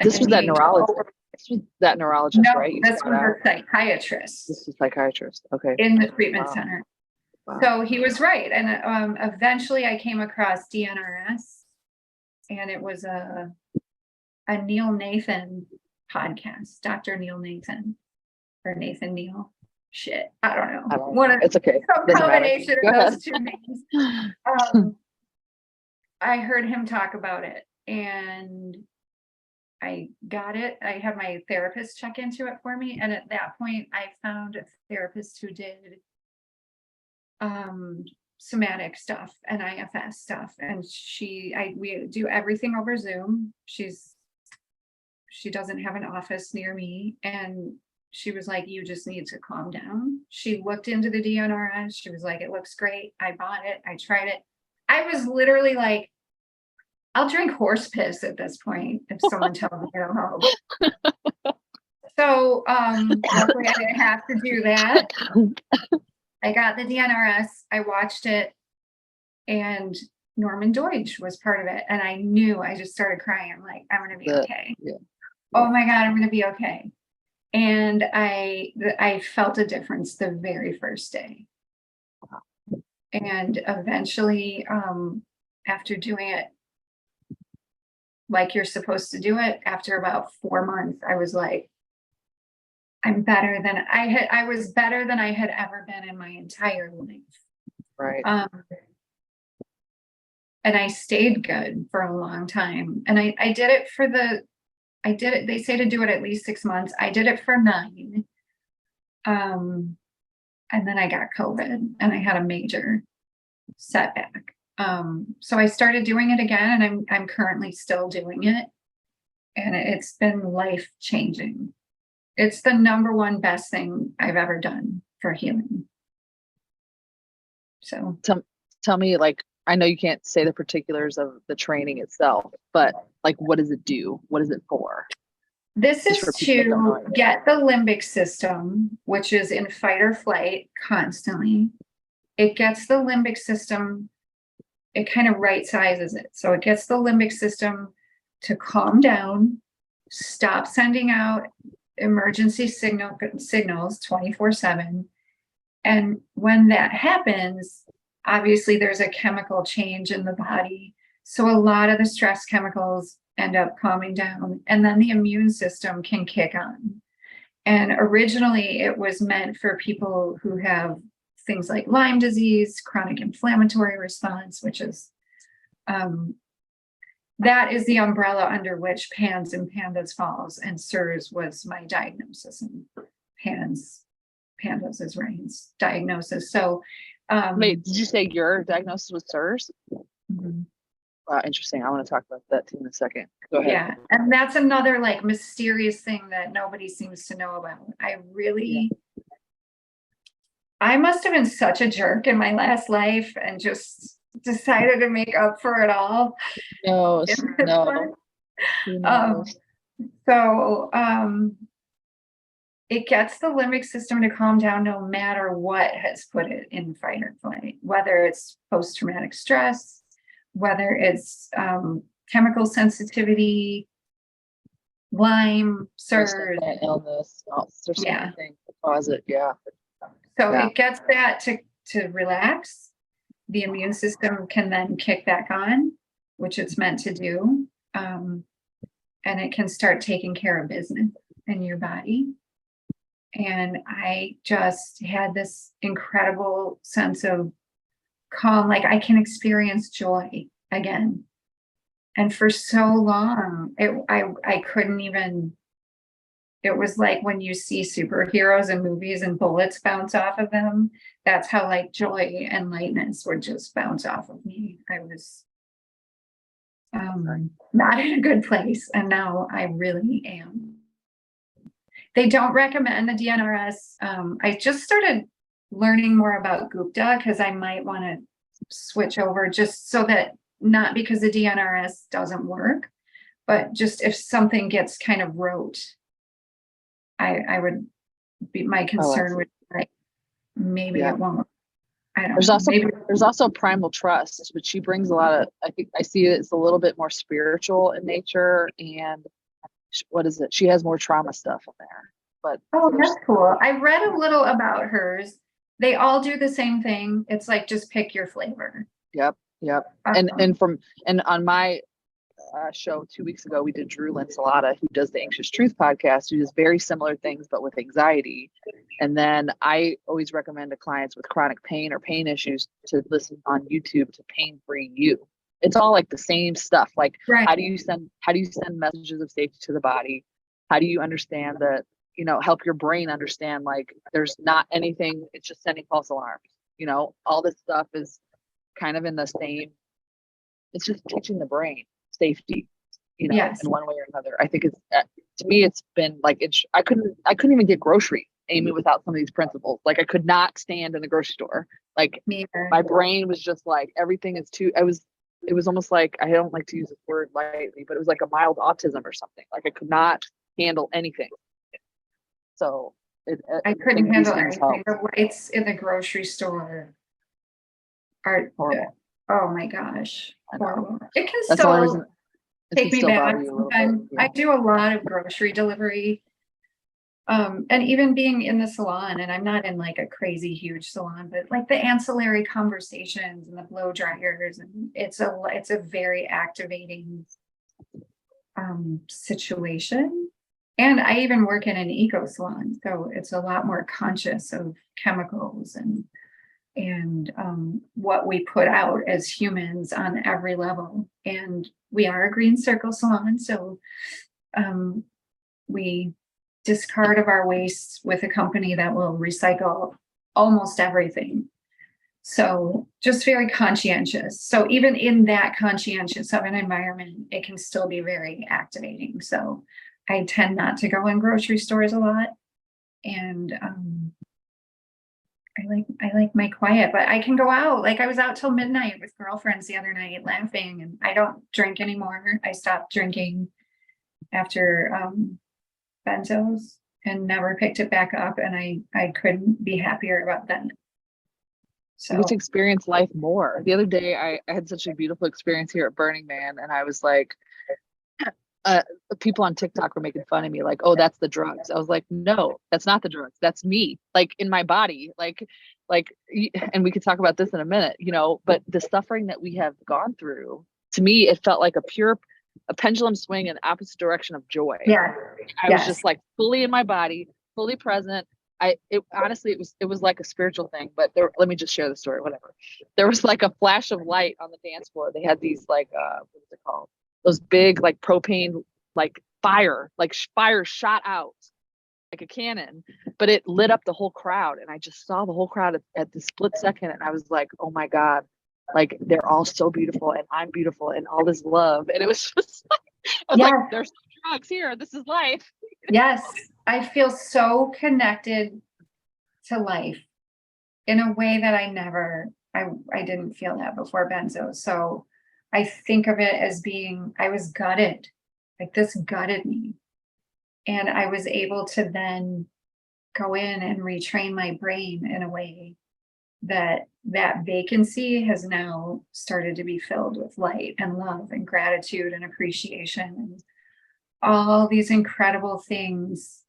This was that neurologist. This was that neurologist, No, right? this was a psychiatrist. This is psychiatrist. Okay. In the treatment Wow. center. Wow. So he was right. And eventually I came across DNRS, and it was a Neil Nathan podcast, Dr. Neil Nathan, or Nathan Neil. Shit, I don't know. I don't know. It's okay. Some Doesn't matter. combination Go of ahead. those two names. I heard him talk about it, and I got it. I had my therapist check into it for me. And at that point, I found a therapist who did somatic stuff and IFS stuff. And we do everything over Zoom. She doesn't have an office near me. And she was like, you just need to calm down. She looked into the DNRS. She was like, it looks great. I bought it. I tried it. I was literally like, I'll drink horse piss at this point if someone tells me it'll help. So luckily I didn't have to do that. I got the DNRS, I watched it, and Norman Deutsch was part of it. And I knew, I just started crying. I'm like, I'm gonna be okay. Yeah. Oh my God, I'm gonna be okay. And I felt a difference the very first day. And eventually, after doing it like you're supposed to do it, after about 4 months, I was like, I'm better than I was better than I had ever been in my entire life. Right. And I stayed good for a long time. And I did it, they say to do it at least 6 months. I did it for 9. And then I got COVID and I had a major setback. So I started doing it again, and I'm currently still doing it. And it's been life-changing. It's the number one best thing I've ever done for healing. So tell me, like, I know you can't say the particulars of the training itself, but like, what does it do? What is it for? This Just for is people that don't know to anything. get the limbic system, which is in fight or flight constantly. It gets the limbic system, it kind of right sizes it. So it gets the limbic system to calm down, stop sending out emergency signals 24/7. And when that happens, obviously there's a chemical change in the body. So a lot of the stress chemicals end up calming down, and then the immune system can kick on. And originally it was meant for people who have things like Lyme disease, chronic inflammatory response, which is, that is the umbrella under which PANS and PANDAS falls, and SIRS was my diagnosis, and PANDAS is Ryan's diagnosis. So, Wait, did you say your diagnosis was SIRS? mhm. Wow, interesting. I want to talk about that too in a second. Go ahead. Yeah, and that's another like mysterious thing that nobody seems to know about. I must have been such a jerk in my last life and just decided to make up for it all. No, no. It gets the limbic system to calm down no matter what has put it in fight or flight, whether it's post-traumatic stress, whether it's chemical sensitivity, Lyme, SIRS, illness, there's so many things that cause it. Yeah. So it gets that to relax. The immune system can then kick back on, which it's meant to do. And it can start taking care of business. in your body. And I just had this incredible sense of calm, like I can experience joy again. And for so long, I couldn't even, it was like when you see superheroes in movies and bullets bounce off of them. That's how like joy and lightness would just bounce off of me. I was not in a good place. And now I really am. They don't recommend the DNRS. I just started learning more about Gupta because I might want to switch over just so that, not because the DNRS doesn't work, but just if something gets kind of rote, I would be, my concern would be like, maybe it won't. I don't know. There's also primal trust, but she brings a lot of, I think I see it's a little bit more spiritual in nature, and what is it? She has more trauma stuff in there. But that's cool. I read a little about hers. They all do the same thing. It's like, just pick your flavor. Yep. And on my show 2 weeks ago, we did Drew Linsalata, who does the Anxious Truth podcast, who does very similar things, but with anxiety. And then I always recommend to clients with chronic pain or pain issues to listen on YouTube to Pain Free You. It's all like the same stuff. Like, how do you send messages of safety to the body? How do you understand that, help your brain understand, like, there's not anything, it's just sending false alarms. All this stuff is kind of in the same, it's just teaching the brain safety, in one way or another. I think it's, to me, it's been like, I couldn't even get groceries, Amy, without some of these principles. Like, I could not stand in the grocery store. Like, my brain was just like, everything is too, it was almost like, I don't like to use this word lightly, but it was like a mild autism or something. Like, I could not handle anything. So I couldn't handle anything. The lights in the grocery store are horrible. Oh my gosh. Horrible. It can still take me back sometimes. I do a lot of grocery delivery. And even being in the salon, and I'm not in like a crazy huge salon, but like the ancillary conversations and the blow dryers, and it's a very activating situation. And I even work in an eco salon, so it's a lot more conscious of chemicals and what we put out as humans on every level. And we are a green circle salon, so we discard of our waste with a company that will recycle almost everything. So just very conscientious. So even in that conscientious of an environment, it can still be very activating. So I tend not to go in grocery stores a lot. And I like my quiet, but I can go out. Like, I was out till midnight with girlfriends the other night laughing, and I don't drink anymore. I stopped drinking after benzos and never picked it back up. And I couldn't be happier about that. So you get to experience life more. The other day, I had such a beautiful experience here at Burning Man, and I was like, people on TikTok were making fun of me, like, oh, that's the drugs. I was like, no, that's not the drugs. That's me, like, in my body, like, and we could talk about this in a minute, but the suffering that we have gone through, to me, it felt like a pendulum swing in the opposite direction of joy. Yeah. I was just like fully in my body, fully present. Honestly, it was like a spiritual thing, but let me just share the story, whatever. There was like a flash of light on the dance floor. They had these like, what is it called? Those big, like, propane, like fire shot out like a cannon, but it lit up the whole crowd. And I just saw the whole crowd at the split second. And I was like, oh my God, like, they're all so beautiful, and I'm beautiful, and all this love. And it was just like, there's no drugs here. This is life. Yes. I feel so connected to life in a way that I didn't feel that before benzo. So I think of it as being, I was gutted, like this gutted me. And I was able to then go in and retrain my brain in a way that vacancy has now started to be filled with light and love and gratitude and appreciation and all these incredible things.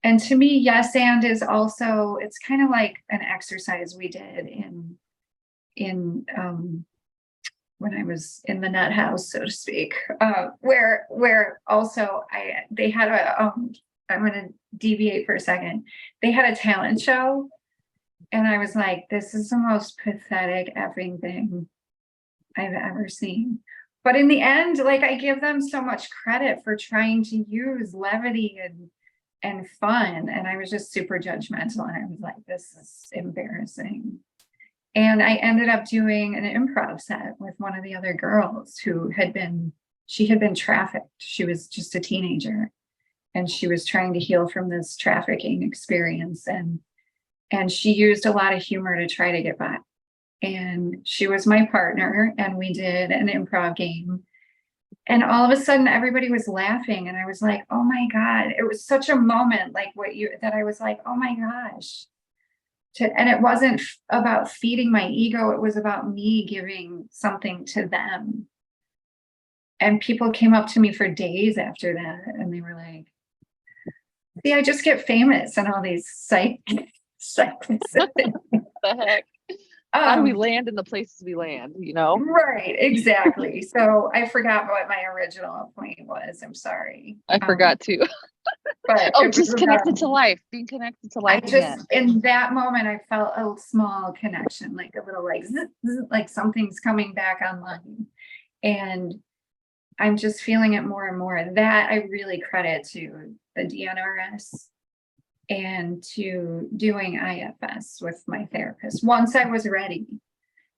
And to me, yes, and is also, it's kind of like an exercise we did in when I was in the nut house, so to speak, where also they had I'm going to deviate for a second. They had a talent show, and I was like, this is the most pathetic effing thing I've ever seen. But in the end, like, I give them so much credit for trying to use levity and fun. And I was just super judgmental. And I was like, this is embarrassing. And I ended up doing an improv set with one of the other girls who she had been trafficked. She was just a teenager, and she was trying to heal from this trafficking experience. And she used a lot of humor to try to get by. And she was my partner, and we did an improv game. And all of a sudden everybody was laughing, and I was like, oh my God, it was such a moment like that I was like, oh my gosh. And it wasn't about feeding my ego, it was about me giving something to them. And people came up to me for days after that, and they were like, see, I just get famous and all these psych. The heck? How do we land in the places we land, you know? Right, exactly. So I forgot what my original point was. I'm sorry. I forgot too. But just connected to life, being connected to life again. In that moment, I felt a small connection, like a little like, zzz, zzz, like something's coming back online. And I'm just feeling it more and more. That I really credit to the DNRS and to doing IFS with my therapist once I was ready,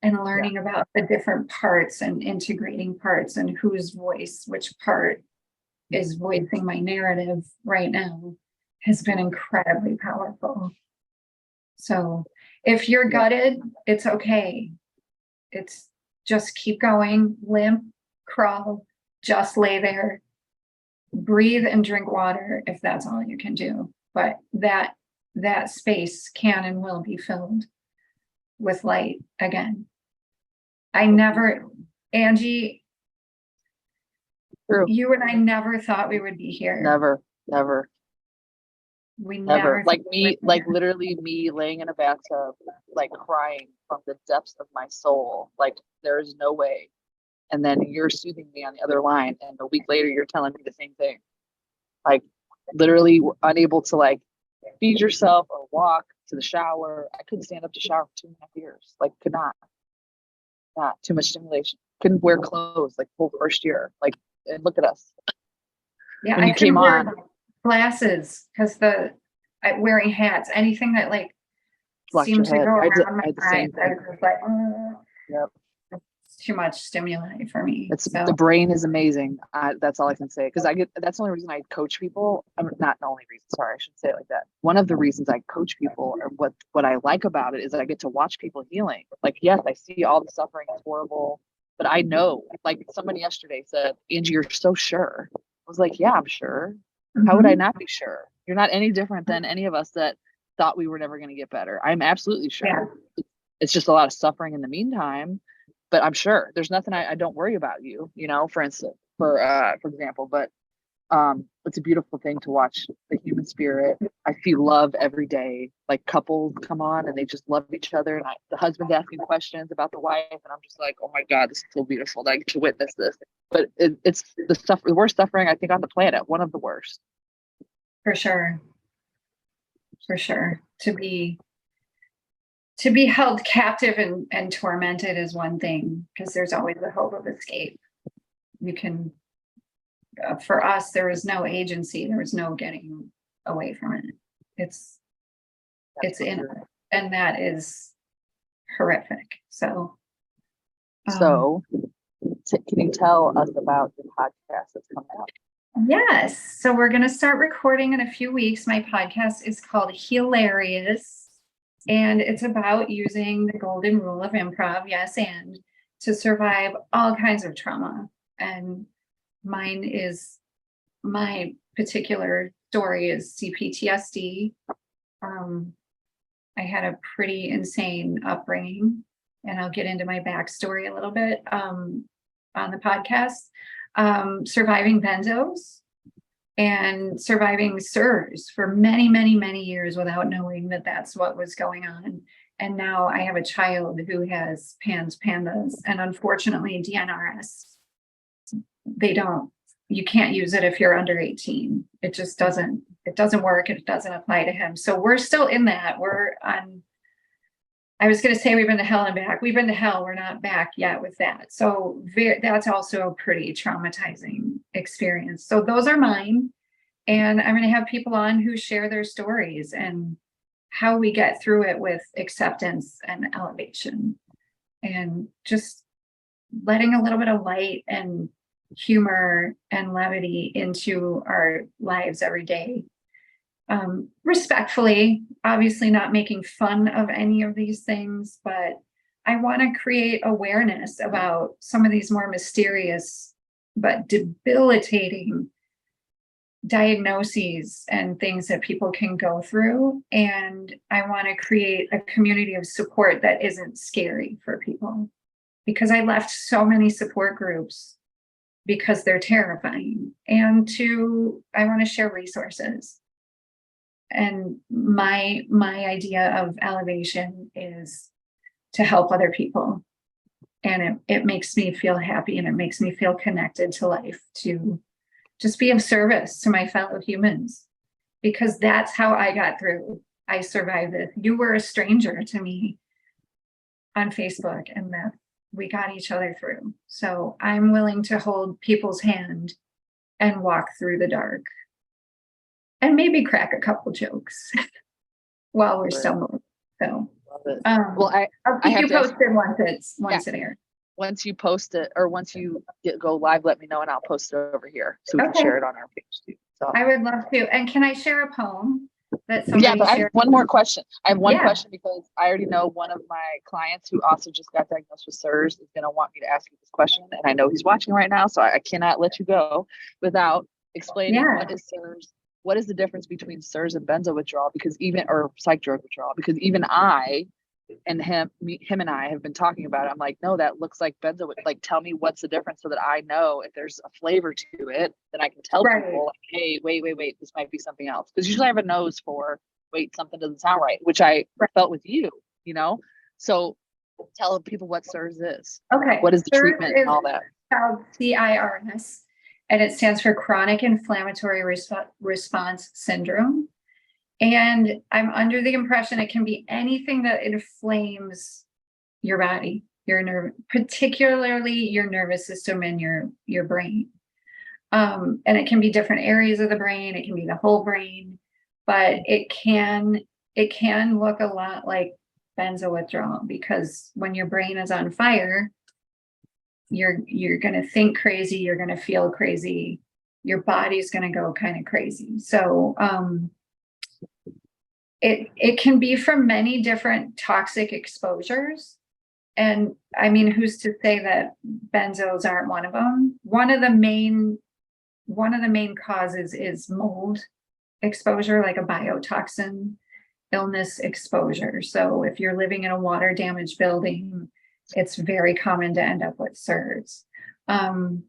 and learning about the different parts and integrating parts and whose voice, which part is voicing my narrative right now, has been incredibly powerful. So if you're gutted, it's okay. It's just keep going, limp, crawl, just lay there, breathe and drink water if that's all you can do. But that space can and will be filled with light again. Angie, True. You and I never thought we would be here. Never. We never. Like me, like literally me laying in a bathtub, like crying from the depths of my soul. Like there is no way. And then you're soothing me on the other line, and a week later you're telling me the same thing. Like literally unable to like feed yourself or walk to the shower. I couldn't stand up to shower for 2.5 years. Like could not too much stimulation. Couldn't wear clothes like full first year. Like, and look at us. Yeah, when you came on, glasses because wearing hats, anything that like seemed to go around my eyes. I was just like, yep. It's too much stimuli for me. The brain is amazing. That's all I can say, because that's the only reason I coach people. Not the only reason, sorry, I shouldn't say it like that. One of the reasons I coach people, or what I like about it, is that I get to watch people healing. Like, yes, I see all the suffering, it's horrible, but I know, like somebody yesterday said, Angie, you're so sure. I was like, yeah, I'm sure. Mm-hmm. How would I not be sure? You're not any different than any of us that thought we were never going to get better. I'm absolutely sure. Yeah. It's just a lot of suffering in the meantime. But I'm sure there's nothing I don't worry about you, for instance, for example, but it's a beautiful thing to watch the human spirit. I feel love every day. Like couples come on and they just love each other. And the husband's asking questions about the wife. And I'm just like, oh my God, this is so beautiful that I get to witness this. But it's the worst suffering, I think, on the planet. One of the worst. For sure. To be held captive and tormented is one thing, because there's always the hope of escape. You can, for us, there is no agency. There is no getting away from it. It's in it, and that is horrific. So can you tell us about the podcast that's coming out? Yes. So we're going to start recording in a few weeks. My podcast is called Hilarious. And it's about using the golden rule of improv, yes, and to survive all kinds of trauma. And my particular story is CPTSD. I had a pretty insane upbringing, and I'll get into my backstory a little bit on the podcast. Surviving benzos and surviving SIRS for many, many, many years without knowing that that's what was going on. And now I have a child who has pandas, and unfortunately DNRS, you can't use it if you're under 18. It just doesn't it doesn't work and it doesn't apply to him. So we're still in that. We're on, I was going to say we've been to hell and back. We've been to hell. We're not back yet with that. So that's also a pretty traumatizing experience. So those are mine. And I'm going to have people on who share their stories and how we get through it with acceptance and elevation, and just letting a little bit of light and humor and levity into our lives every day. Respectfully, obviously not making fun of any of these things, but I want to create awareness about some of these more mysterious but debilitating diagnoses and things that people can go through. And I want to create a community of support that isn't scary for people, because I left so many support groups because they're terrifying. And I want to share resources. And my idea of elevation is to help other people. And it makes me feel happy, and it makes me feel connected to life, to just be of service to my fellow humans, because that's how I got through. I survived it. You were a stranger to me on Facebook, and that we got each other through. So I'm willing to hold people's hand and walk through the dark, and maybe crack a couple jokes while we're stumbling. So, well, I'll keep you posted once it airs. Once you post it, or once you go live, let me know and I'll post it over here so we can share it on our page too. So I would love to. And can I share a poem that somebody but I have one more question. I have one Yeah. question, because I already know one of my clients who also just got diagnosed with SIRS is going to want me to ask you this question. And I know he's watching right now, so I cannot let you go without explaining what is SIRS. What is the difference between SIRS and benzo withdrawal? Or psych drug withdrawal, because even I and him and I have been talking about it. I'm like, no, that looks like benzo. Like, tell me what's the difference so that I know if there's a flavor to it, then I can tell people, like, hey, wait, this might be something else. Because usually I have a nose for, wait, something doesn't sound right, which I felt with you, So tell people what SIRS is. Okay. What is the treatment and all that? Called CIRS, and it stands for chronic inflammatory response syndrome. And I'm under the impression it can be anything that inflames your body, your nerve, particularly your nervous system and your brain. And it can be different areas of the brain. It can be the whole brain, but it can look a lot like benzo withdrawal, because when your brain is on fire, you're going to think crazy. You're going to feel crazy. Your body's going to go kind of crazy. So, it can be from many different toxic exposures. And I mean, who's to say that benzos aren't one of them? One of the main causes is mold exposure, like a biotoxin illness exposure. So if you're living in a water damaged building, it's very common to end up with SIRS. And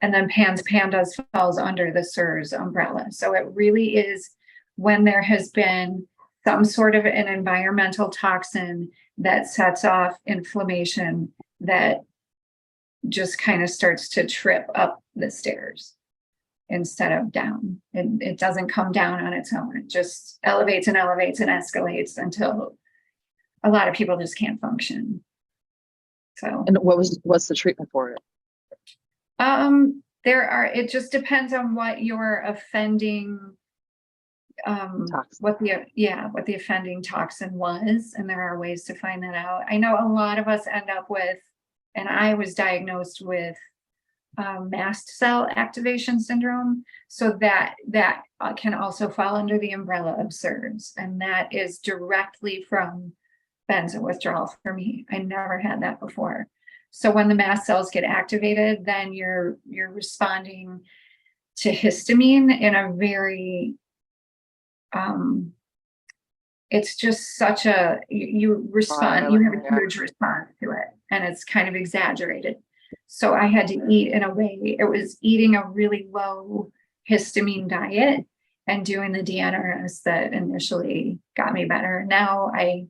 then PANDAS falls under the SIRS umbrella. So it really is when there has been some sort of an environmental toxin that sets off inflammation that just kind of starts to trip up the stairs instead of down. It doesn't come down on its own. It just elevates and elevates and escalates until a lot of people just can't function. So, and what's the treatment for it? It just depends on what your offending what the offending toxin was, and there are ways to find that out. I know a lot of us end up with, and I was diagnosed with mast cell activation syndrome, so that can also fall under the umbrella of SIRS, and that is directly from benzo withdrawal for me. I never had that before. So when the mast cells get activated, then you're responding to histamine in a very it's just such a, you respond, you have a huge response to it, and it's kind of exaggerated. So I had to eat in a way, it was eating a really low histamine diet and doing the DNRS that initially got me better. Now I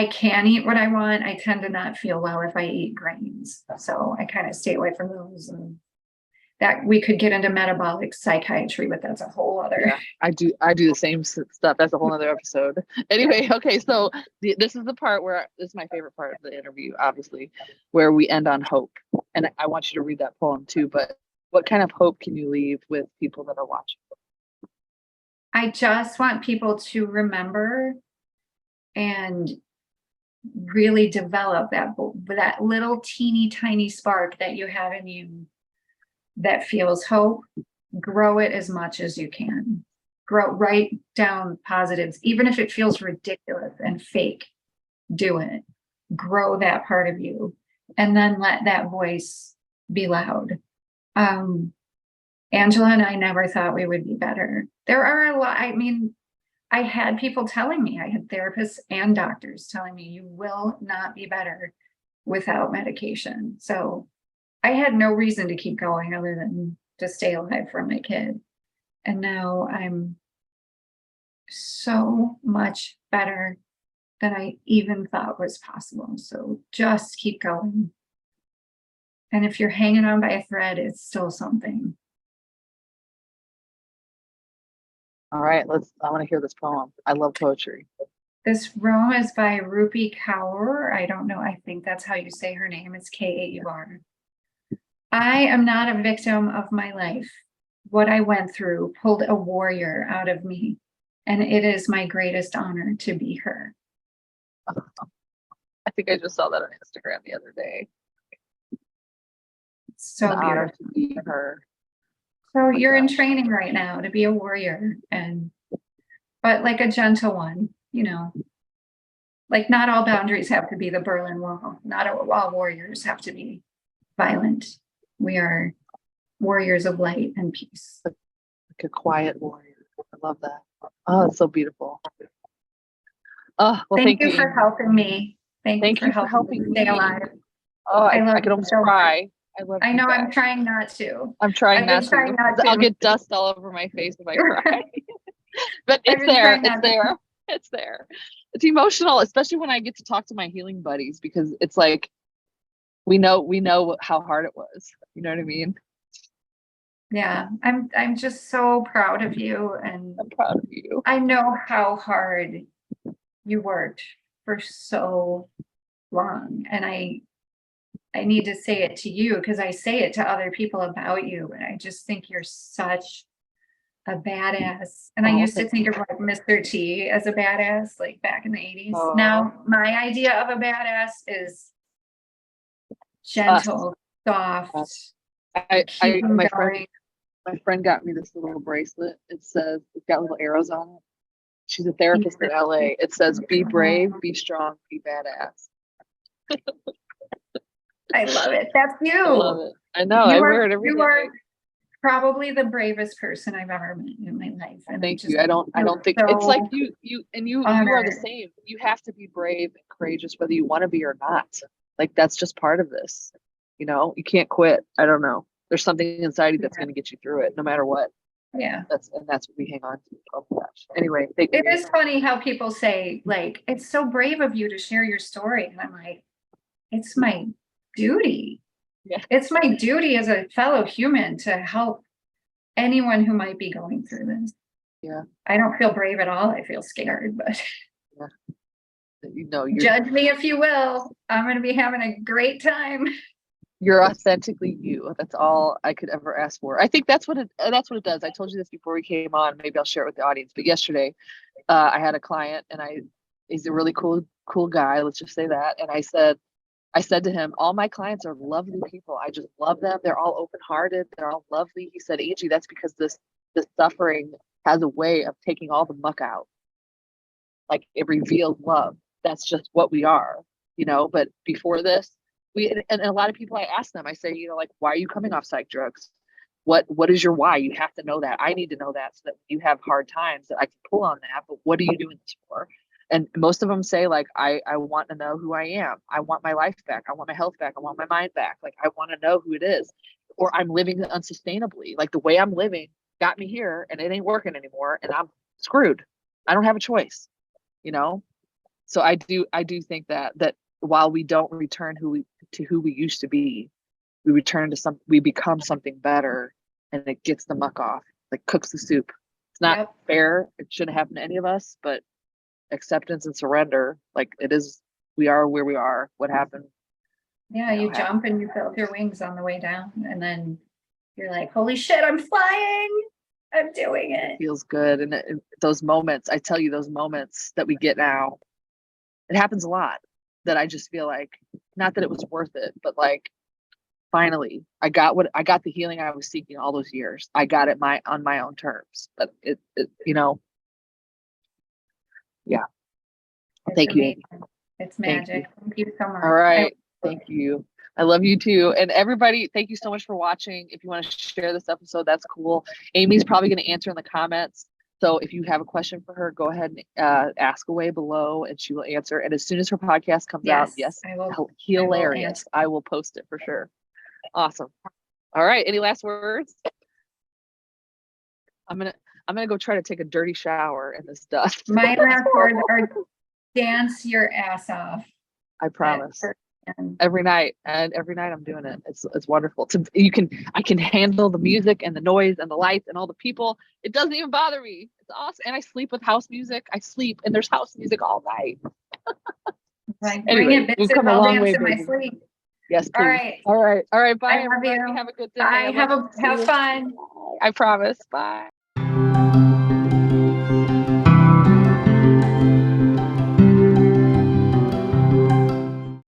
can eat what I want. I tend to not feel well if I eat grains. So I kind of stay away from those. that we could get into metabolic psychiatry, but that's a whole other. Yeah, I do the same stuff. That's a whole other episode. Anyway, okay, so this is the part where this is my favorite part of the interview, obviously, where we end on hope. And I want you to read that poem too, but what kind of hope can you leave with people that are watching? I just want people to remember and really develop that little teeny tiny spark that you have in you that feels hope. Grow it as much as you can. Write down positives, even if it feels ridiculous and fake. Do it. Grow that part of you, and then let that voice be loud. Angela and I never thought we would be better. There are a lot. I mean, I had people telling me, I had therapists and doctors telling me, you will not be better without medication. So I had no reason to keep going other than to stay alive for my kid. And now I'm so much better than I even thought was possible. So just keep going. And if you're hanging on by a thread, it's still something. All right, I want to hear this poem. I love poetry. This poem is by Rupi Kaur. I don't know. I think that's how you say her name. It's Kaur. I am not a victim of my life. What I went through pulled a warrior out of me, and it is my greatest honor to be her. I think I just saw that on Instagram the other day. So An honor beautiful. to be her. So you're in training right now to be a warrior, but like a gentle one, you know. Like not all boundaries have to be the Berlin Wall. Not all warriors have to be violent. We are warriors of light and peace. Like a quiet warrior. I love that. Oh, it's so beautiful. Oh, well, thank you you for helping me. Thank you for helping me stay alive. Oh, I could almost cry. I know I'm trying not to. I'm trying not to. I'll get dust all over my face if I cry. But it's there. It's there. It's there. It's emotional, especially when I get to talk to my healing buddies, because it's like we know how hard it was. You know what I mean? Yeah, I'm just so proud of you, and I'm proud of you. I know how hard you worked for so long, and I need to say it to you because I say it to other people about you, and I just think you're such a badass. And I used to think of like Mr. T as a badass, like back in the 80s. Now my idea of a badass is gentle, soft. My friend got me this little bracelet. It's got little arrows on it. She's a therapist in LA. It says, "Be brave, be strong, be badass." I love it. That's you. I love it. I know. I wear it every day. You are probably the bravest person I've ever met in my life. And thank you. I don't think it's like you are the same. You have to be brave and courageous whether you want to be or not. Like that's just part of this. You know, you can't quit. I don't know. There's something inside you that's going to get you through it no matter what. Yeah. That's what we hang on to. Oh my gosh. Anyway, it is funny how people say, like, it's so brave of you to share your story. And I'm like, it's my duty. Yeah. It's my duty as a fellow human to help anyone who might be going through this. Yeah. I don't feel brave at all. I feel scared, but yeah. Judge me if you will. I'm going to be having a great time. You're authentically you. That's all I could ever ask for. I think that's what it does. I told you this before we came on. Maybe I'll share it with the audience. But yesterday, I had a client, and he's a really cool guy. Let's just say that. And I said to him, all my clients are lovely people. I just love them. They're all open-hearted. They're all lovely. He said, Angie, that's because this suffering has a way of taking all the muck out. Like it reveals love. That's just what we are, you know. But before this, and a lot of people, I ask them, I say, you know, like, why are you coming off psych drugs? What is your why? You have to know that. I need to know that so that when you have hard times that I can pull on that. But what are you doing this for? And most of them say, like, I want to know who I am. I want my life back. I want my health back. I want my mind back. Like, I want to know who it is. Or I'm living unsustainably. Like the way I'm living got me here and it ain't working anymore. And I'm screwed. I don't have a choice, you know? So I do think that while we don't return who we used to be, we become something better and it gets the muck off, like cooks the soup. It's not Yep. fair. It shouldn't happen to any of us, but acceptance and surrender, like it is, we are where we are. What happened? Yeah, you jump and you build your wings on the way down, and then you're like, holy shit, I'm flying. I'm doing it. Feels good. And those moments, I tell you, those moments that we get now, it happens a lot, that I just feel like, not that it was worth it, but like, finally, I got the healing I was seeking all those years. I got it on my own terms. But it yeah. It's Thank you. amazing. It's magic. Thank you so much. All right. Thank you. I love you too. And everybody, thank you so much for watching. If you want to share this episode, that's cool. Amy's probably going to answer in the comments. So if you have a question for her, go ahead and ask away below and she will answer. And as soon as her podcast comes out, yes, hilarious. I will post it for sure. Awesome. All right. Any last words? I'm gonna go try to take a dirty shower in this dust. My last words are dance your ass off. I promise. Every night I'm doing it. It's wonderful. I can handle the music and the noise and the lights and all the people. It doesn't even bother me. It's awesome. And I sleep with house music. I sleep and there's house music all night. Like, anyway, bring it, we've bitches. come a I'll long dance way, in my baby. sleep. Yes, please. All right. Bye, I love everybody. you. Have a good day. Bye. Have fun. I promise. Bye.